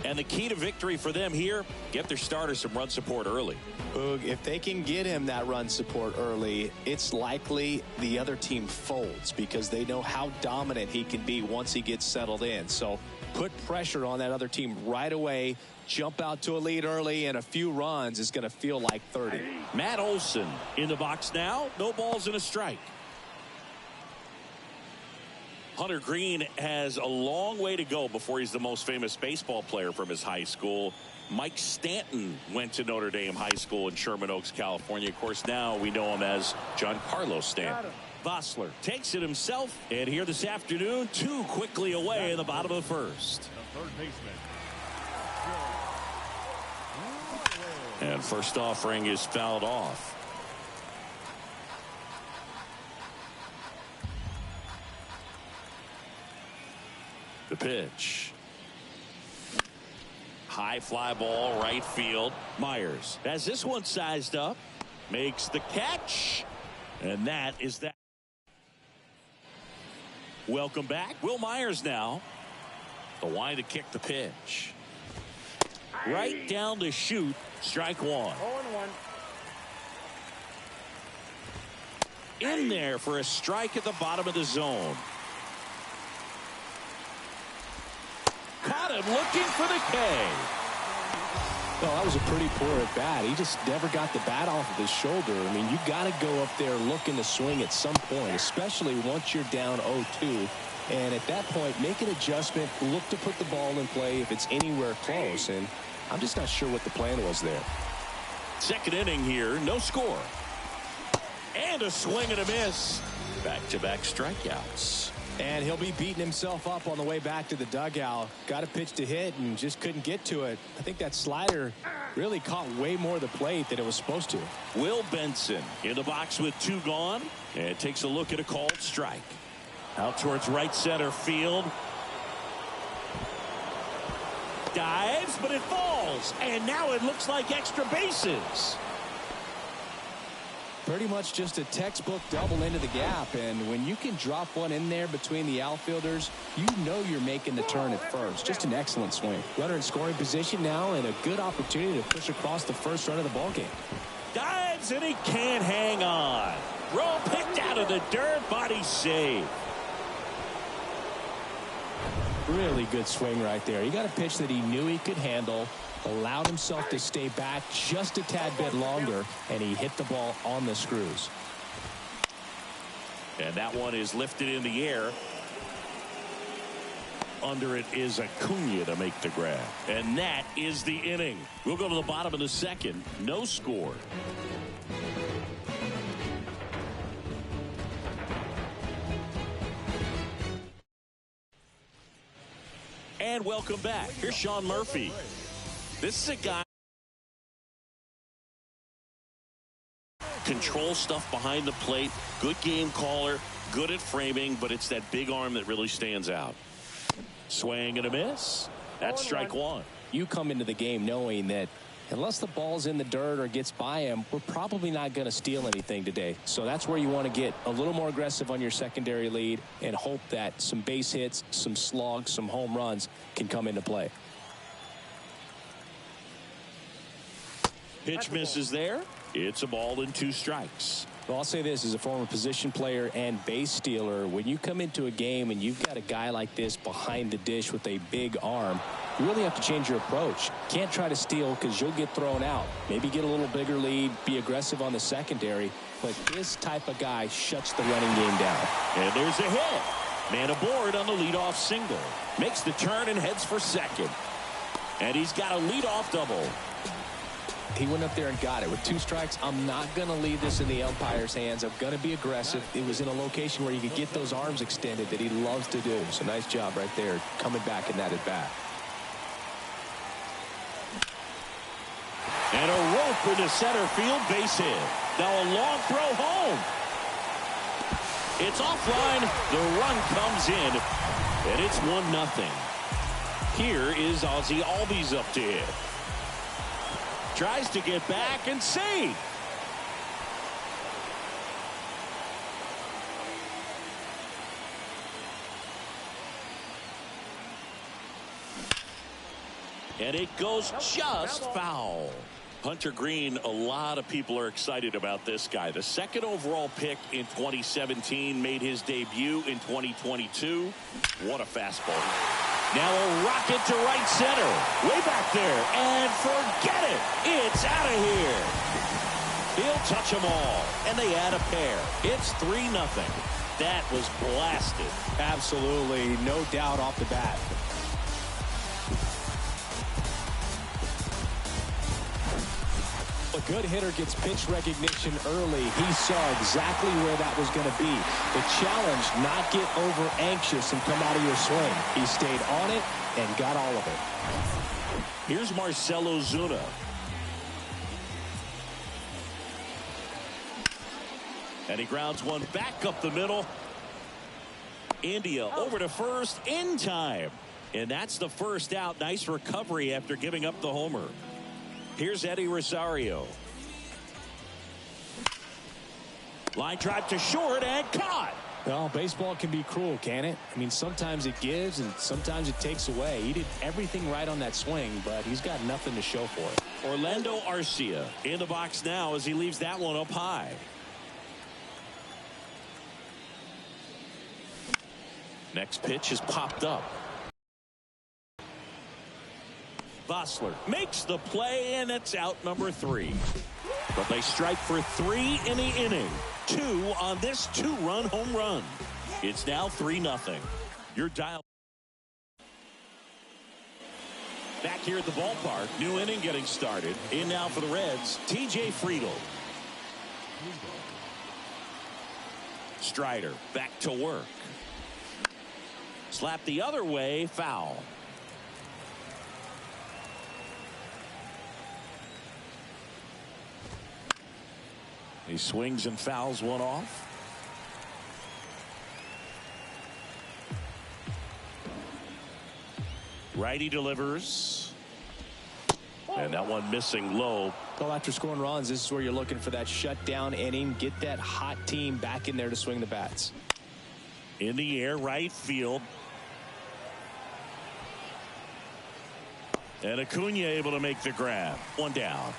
And the key to victory for them here, get their starter some run support early. Boog, if they can get him that run support early, it's likely the other team folds because they know how dominant he can be once he gets settled in. So put pressure on that other team right away. Jump out to a lead early, and a few runs is going to feel like 30. Matt Olson in the box now. No balls and a strike. Hunter Green has a long way to go before he's the most famous baseball player from his high school. Mike Stanton went to Notre Dame High School in Sherman Oaks, California. Of course, now we know him as Giancarlo Stanton. Vossler takes it himself, and here this afternoon, 2 quickly away in the bottom of the first. The third baseman. And first offering is fouled off. The pitch. High fly ball, right field. Myers has this one sized up. Makes the catch. And that is that. Welcome back. Will Myers now. The line to kick the pitch. Right down to shoot. Strike 1. 0-1. In there for a strike at the bottom of the zone. Caught him looking for the K. Well, that was a pretty poor at bat. He just never got the bat off of his shoulder. I mean, you got to go up there looking to swing at some point, especially once you're down 0-2. And at that point, make an adjustment, look to put the ball in play if it's anywhere close. And I'm just not sure what the plan was there. Second inning here, no score. And a swing and a miss. Back-to-back strikeouts. And he'll be beating himself up on the way back to the dugout. Got a pitch to hit and just couldn't get to it. I think that slider really caught way more of the plate than it was supposed to. Will Benson in the box with 2 gone. And takes a look at a called strike. Out towards right center field. Dives, but it falls. And now it looks like extra bases. Pretty much just a textbook double into the gap. And when you can drop one in there between the outfielders, you know you're making the turn at first. Just an excellent swing. Runner in scoring position now and a good opportunity to push across the first run of the ballgame. Dives and he can't hang on. Throw picked out of the dirt, body save. Really good swing right there. He got a pitch that he knew he could handle, allowed himself to stay back just a tad bit longer, and he hit the ball on the screws. And that one is lifted in the air. Under it is Acuna to make the grab. And that is the inning. We'll go to the bottom of the second. No score. And welcome back. Here's Sean Murphy. This is a guy control stuff behind the plate. Good game caller. Good at framing, but it's that big arm that really stands out. Swing and a miss. That's strike one. You come into the game knowing that unless the ball's in the dirt or gets by him, we're probably not going to steal anything today. So that's where you want to get a little more aggressive on your secondary lead and hope that some base hits, some slugs, some home runs can come into play. Pitch misses there. It's a ball and 2 strikes. Well, I'll say this as a former position player and base stealer. When you come into a game and you've got a guy like this behind the dish with a big arm, you really have to change your approach. Can't try to steal because you'll get thrown out. Maybe get a little bigger lead, be aggressive on the secondary. But this type of guy shuts the running game down. And there's a hit. Man aboard on the leadoff single. Makes the turn and heads for second. And he's got a leadoff double. He went up there and got it. With 2 strikes, I'm not going to leave this in the umpire's hands. I'm going to be aggressive. It was in a location where you could get those arms extended that he loves to do. So nice job right there coming back in that at bat. And a rope into center field, base hit. Now a long throw home. It's offline. The run comes in, and it's 1-0. Here is Ozzie Albies up to hit. Tries to get back and save. And it goes just foul. Hunter Green, a lot of people are excited about this guy. The 2nd overall pick in 2017, made his debut in 2022. What a fastball. Now a rocket to right center. Way back there. And forget it. It's out of here. He'll touch them all. And they add a pair. It's 3-0. That was blasted. Absolutely. No doubt off the bat. A good hitter gets pitch recognition early. He saw exactly where that was going to be. The challenge, not get over anxious and come out of your swing. He stayed on it and got all of it. Here's Marcell Ozuna. And he grounds one back up the middle. India over to first in time. And that's the first out. Nice recovery after giving up the homer. Here's Eddie Rosario. Line drive to short and caught. Well, baseball can be cruel, can it? I mean, sometimes it gives and sometimes it takes away. He did everything right on that swing, but he's got nothing to show for it. Orlando Arcia in the box now as he leaves that one up high. Next pitch is popped up. Bossler makes the play, and it's out number 3. But they strike for 3 in the inning. 2 on this 2-run home run. It's now 3-0. Your dial. Back here at the ballpark. New inning getting started. In now for the Reds, TJ Friedl. Strider back to work. Slap the other way, foul. He swings and fouls one off. Righty delivers. And that one missing low. Well, after scoring runs, this is where you're looking for that shutdown inning. Get that hot team back in there to swing the bats. In the air, right field. And Acuna able to make the grab. One down.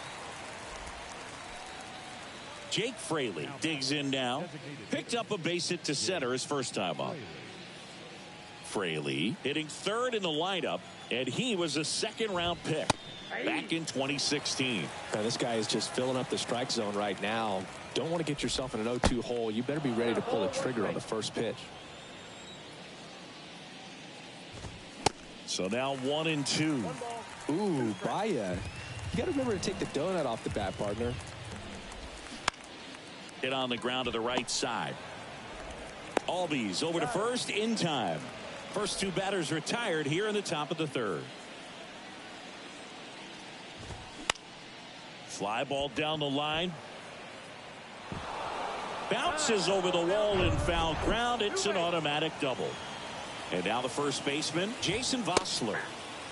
Jake Fraley digs in now. Picked up a base hit to center his first time up. Fraley hitting 3rd in the lineup, and he was a 2nd-round pick back in 2016. Now, this guy is just filling up the strike zone right now. Don't want to get yourself in an 0-2 hole. You better be ready to pull the trigger on the first pitch. So now 1-2. Ooh, Baya. You got to remember to take the donut off the bat, partner. Hit on the ground to the right side. Albies over to first in time. First two batters retired here in the top of the third. Fly ball down the line. Bounces over the wall in foul ground. It's an automatic double. And now the first baseman, Jason Vossler,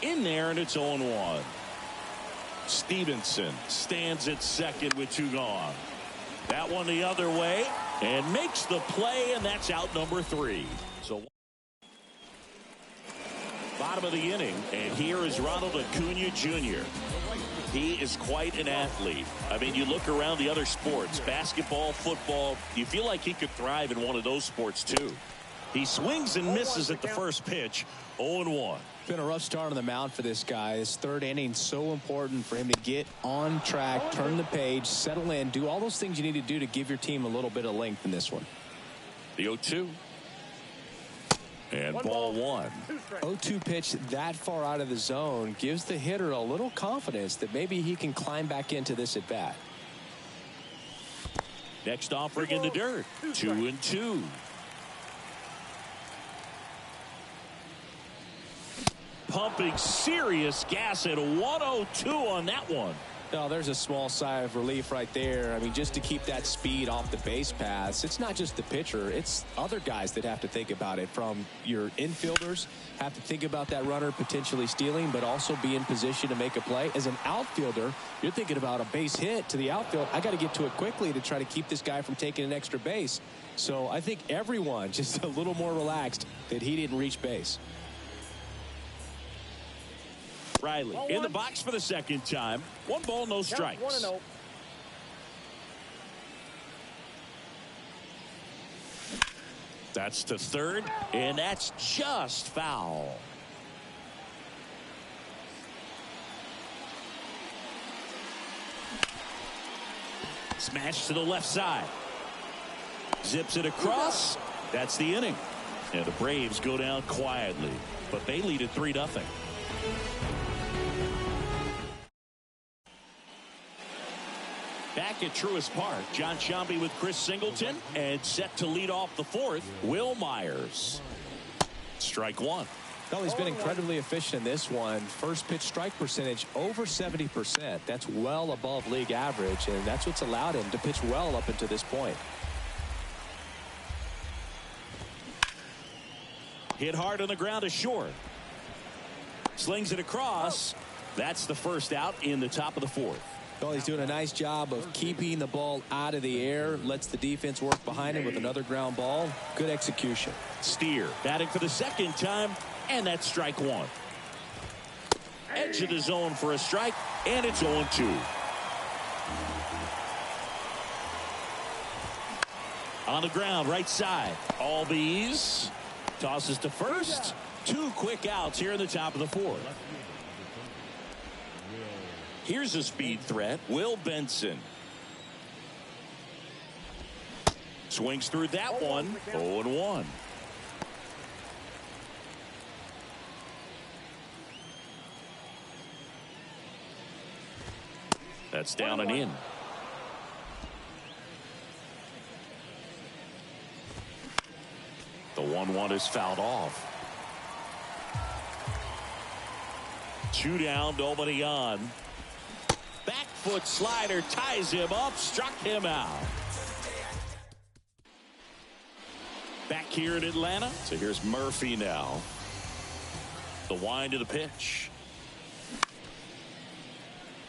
in there, and it's 0-1. Stevenson stands at second with two gone. That one the other way and makes the play, and that's out number 3. So bottom of the inning, and here is Ronald Acuna Jr. He is quite an athlete. I mean, you look around the other sports, basketball, football, you feel like he could thrive in one of those sports too. He swings and misses at the first pitch. 0-1. Been a rough start on the mound for this guy. His third inning, so important for him to get on track, turn the page, settle in, do all those things you need to do to give your team a little bit of length in this one. The 0-2. And ball one. 0-2 pitch that far out of the zone gives the hitter a little confidence that maybe he can climb back into this at bat. Next offering in the dirt. 2-2. Pumping serious gas at 102 on that one. Oh, there's a small sigh of relief right there. I mean, just to keep that speed off the base paths. It's not just the pitcher. It's other guys that have to think about it. From your infielders have to think about that runner potentially stealing, but also be in position to make a play. As an outfielder, you're thinking about a base hit to the outfield. I got to get to it quickly to try to keep this guy from taking an extra base. So I think everyone just a little more relaxed that he didn't reach base. Riley in the box for the second time. 1 ball, no strikes. 1-0. That's to third, and that's just foul. Smash to the left side. Zips it across. That's the inning. And the Braves go down quietly, but they lead at 3-0. Back at Truist Park, John Sciambi with Chris Singleton, and set to lead off the fourth, Will Myers. Strike one. Well, he's been incredibly efficient in this one. First pitch strike percentage over 70%. That's well above league average, and that's what's allowed him to pitch well up until this point. Hit hard on the ground to short. Slings it across. That's the first out in the top of the fourth. Well, he's doing a nice job of keeping the ball out of the air. Lets the defense work behind him with another ground ball. Good execution. Steer batting for the second time, and that's strike one. Edge of the zone for a strike, and it's 0-2. On the ground, right side. Olvides tosses to first. 2 quick outs here in the top of the fourth. Here's a speed threat, Will Benson. Swings through that one, 0-1. That's down and in. The 1-1 is fouled off. 2 down, nobody on. Back foot slider ties him up, struck him out. Back here in Atlanta. So here's Murphy now. The wind of the pitch.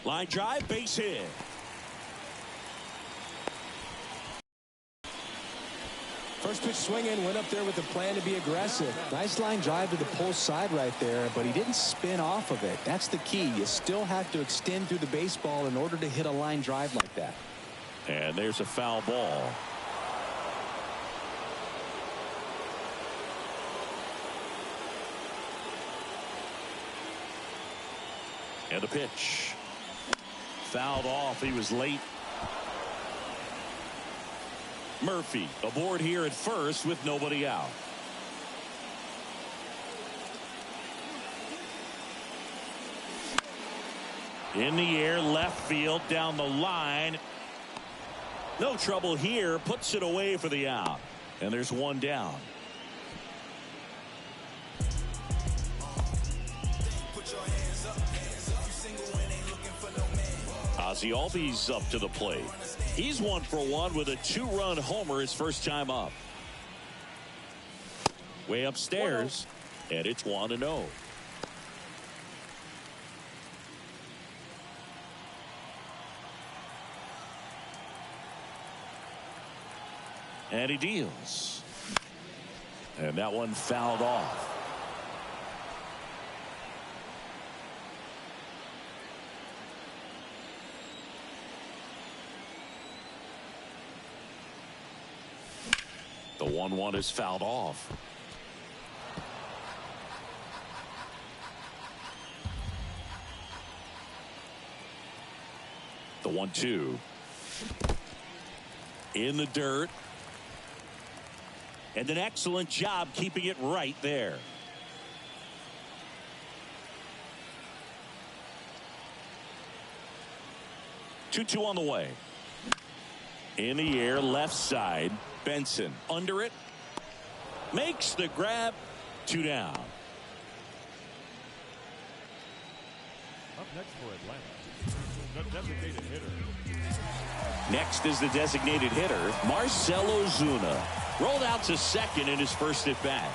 Line drive, base hit. First pitch swinging, went up there with a plan to be aggressive. Nice line drive to the pull side right there, but he didn't spin off of it. That's the key. You still have to extend through the baseball in order to hit a line drive like that. And there's a foul ball. And the pitch. Fouled off. He was late. Murphy aboard here at first with nobody out. In the air, left field, down the line. No trouble here. Puts it away for the out. And there's one down. Ozzie Albies up to the plate. He's 1 for 1 with a 2-run homer his first time up. Way upstairs, and it's 1-0. And he deals. And that one fouled off. The 1-1 is fouled off. The 1-2. In the dirt. And an excellent job keeping it right there. Two on the way. In the air, left side. Benson under it. Makes the grab. 2 down. Up next for Atlanta, the designated hitter. Next is the designated hitter, Marcell Ozuna. Rolled out to second in his first at bat.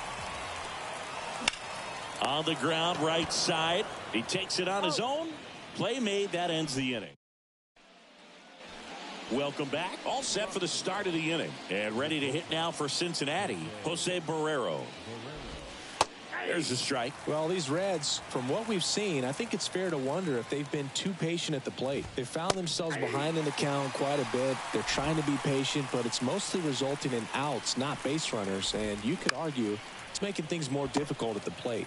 On the ground, right side. He takes it on his own. Play made. That ends the inning. Welcome back. All set for the start of the inning. And ready to hit now for Cincinnati, Jose Barrero. There's a strike. Well, these Reds, from what we've seen, I think it's fair to wonder if they've been too patient at the plate. They found themselves behind in the count quite a bit. They're trying to be patient, but it's mostly resulting in outs, not base runners. And you could argue it's making things more difficult at the plate.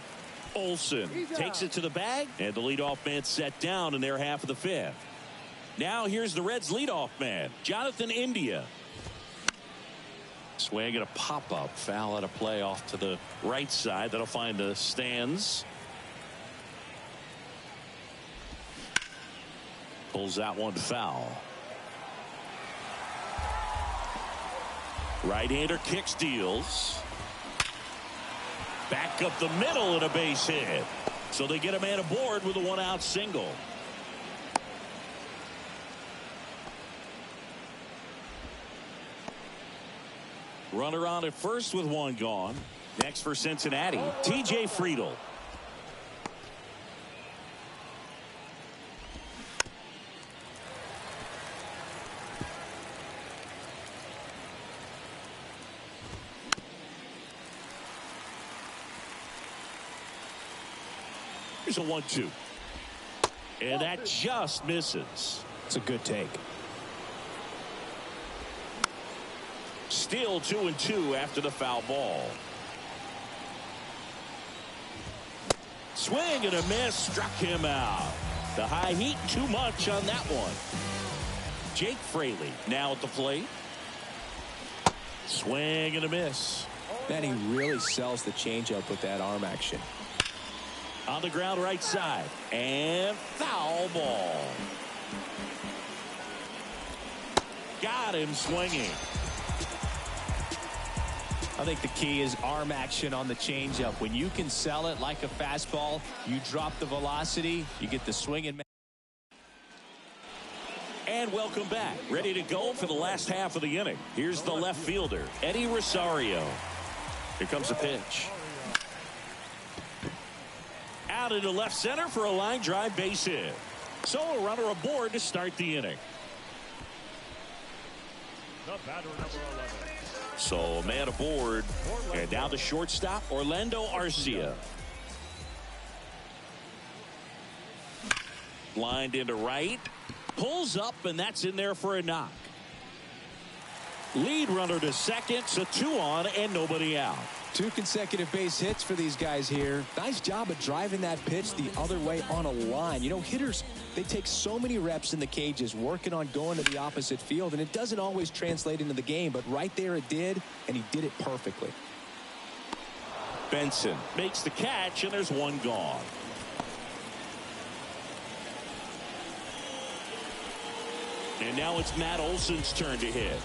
Olsen takes it to the bag, and the leadoff man set down in their half of the 5th. Now here's the Reds leadoff man, Jonathan India. Swing and a pop-up. Foul out of play off to the right side. That'll find the stands. Pulls that one foul. Right-hander kicks, deals. Back up the middle and a base hit. So they get a man aboard with a 1-out single. Runner on at first with 1 gone. Next for Cincinnati, T.J. Friedl. Here's a 1-2. And that just misses. It's a good take. Still 2-2 after the foul ball. Swing and a miss, struck him out. The high heat too much on that one. Jake Fraley now at the plate. Swing and a miss. Man, he really sells the changeup with that arm action. On the ground, right side, and foul ball. Got him swinging. I think the key is arm action on the changeup. When you can sell it like a fastball, you drop the velocity, you get the swing and. And welcome back. Ready to go for the last half of the inning. Here's the left fielder, Eddie Rosario. Here comes a pitch. Out into left center for a line drive base hit. So a runner aboard to start the inning. The batter, number 11. So a man aboard, and now the shortstop, Orlando Arcia. Lined into right, pulls up, and that's in there for a knock. Lead runner to second, so 2 on and nobody out. 2 consecutive base hits for these guys here. Nice job of driving that pitch the other way on a line. You know, hitters, they take so many reps in the cages working on going to the opposite field, and it doesn't always translate into the game, but right there it did, and he did it perfectly. Benson makes the catch, and there's 1 gone. And now it's Matt Olson's turn to hit.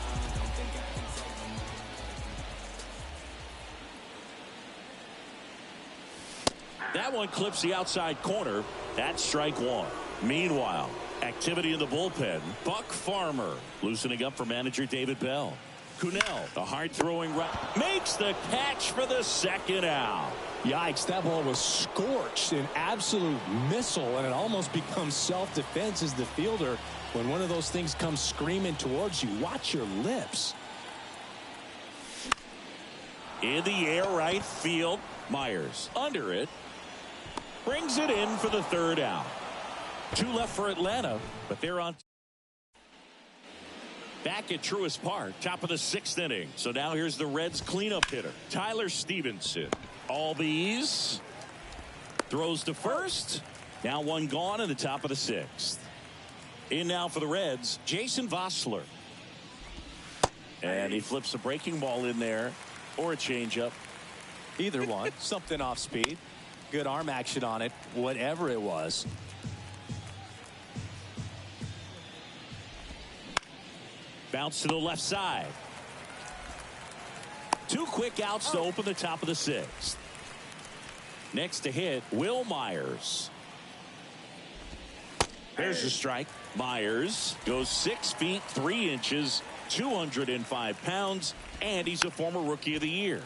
That one clips the outside corner. That's strike 1. Meanwhile, Activity in the bullpen. Buck Farmer loosening up for manager David Bell. Cunell, the hard-throwing right, makes the catch for the second out. Yikes, that ball was scorched, an absolute missile, and it almost becomes self-defense as the fielder. When one of those things comes screaming towards you, watch your lips. In the air right field, Myers under it. Brings it in for the third out. 2 left for Atlanta, but they're on. Back at Truist Park, top of the 6th inning. So now here's the Reds cleanup hitter, Tyler Stevenson. Olvides throws to first. Now 1 gone in the top of the 6th. In now for the Reds, Jason Vossler. And he flips a breaking ball in there, or a changeup. Either one, something off speed. Good arm action on it, whatever it was. Bounce to the left side. 2 quick outs to open the top of the 6th. Next to hit, Will Myers. There's the strike. Myers goes 6 feet 3 inches, 205 pounds, and he's a former Rookie of the Year.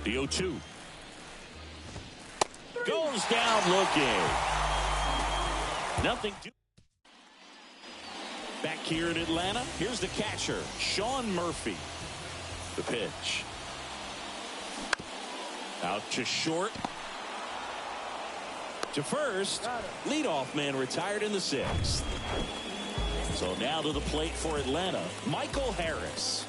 The 0-2. Goes down looking. Nothing to. Back here in Atlanta, here's the catcher, Sean Murphy. The pitch. Out to short. To first. Leadoff man retired in the 6th. So now to the plate for Atlanta, Michael Harris.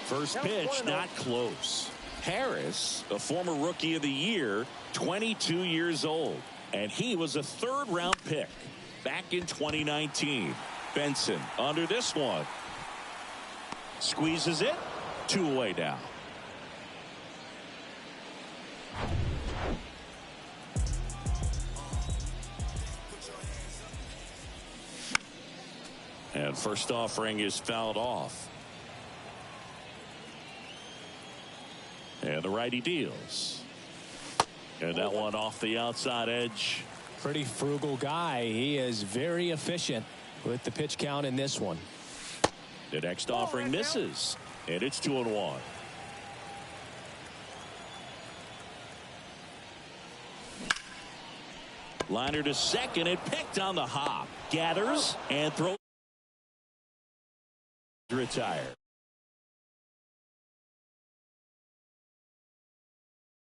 First pitch, not close. Harris, a former Rookie of the Year, 22 years old. And he was a 3rd-round pick back in 2019. Benson under this one. Squeezes it. 2 away now. And first offering is fouled off. And the righty deals. And that one off the outside edge. Pretty frugal guy. He is very efficient with the pitch count in this one. The next offering misses. And it's 2-1. Liner to second. It picked on the hop. Gathers and throws. Retired.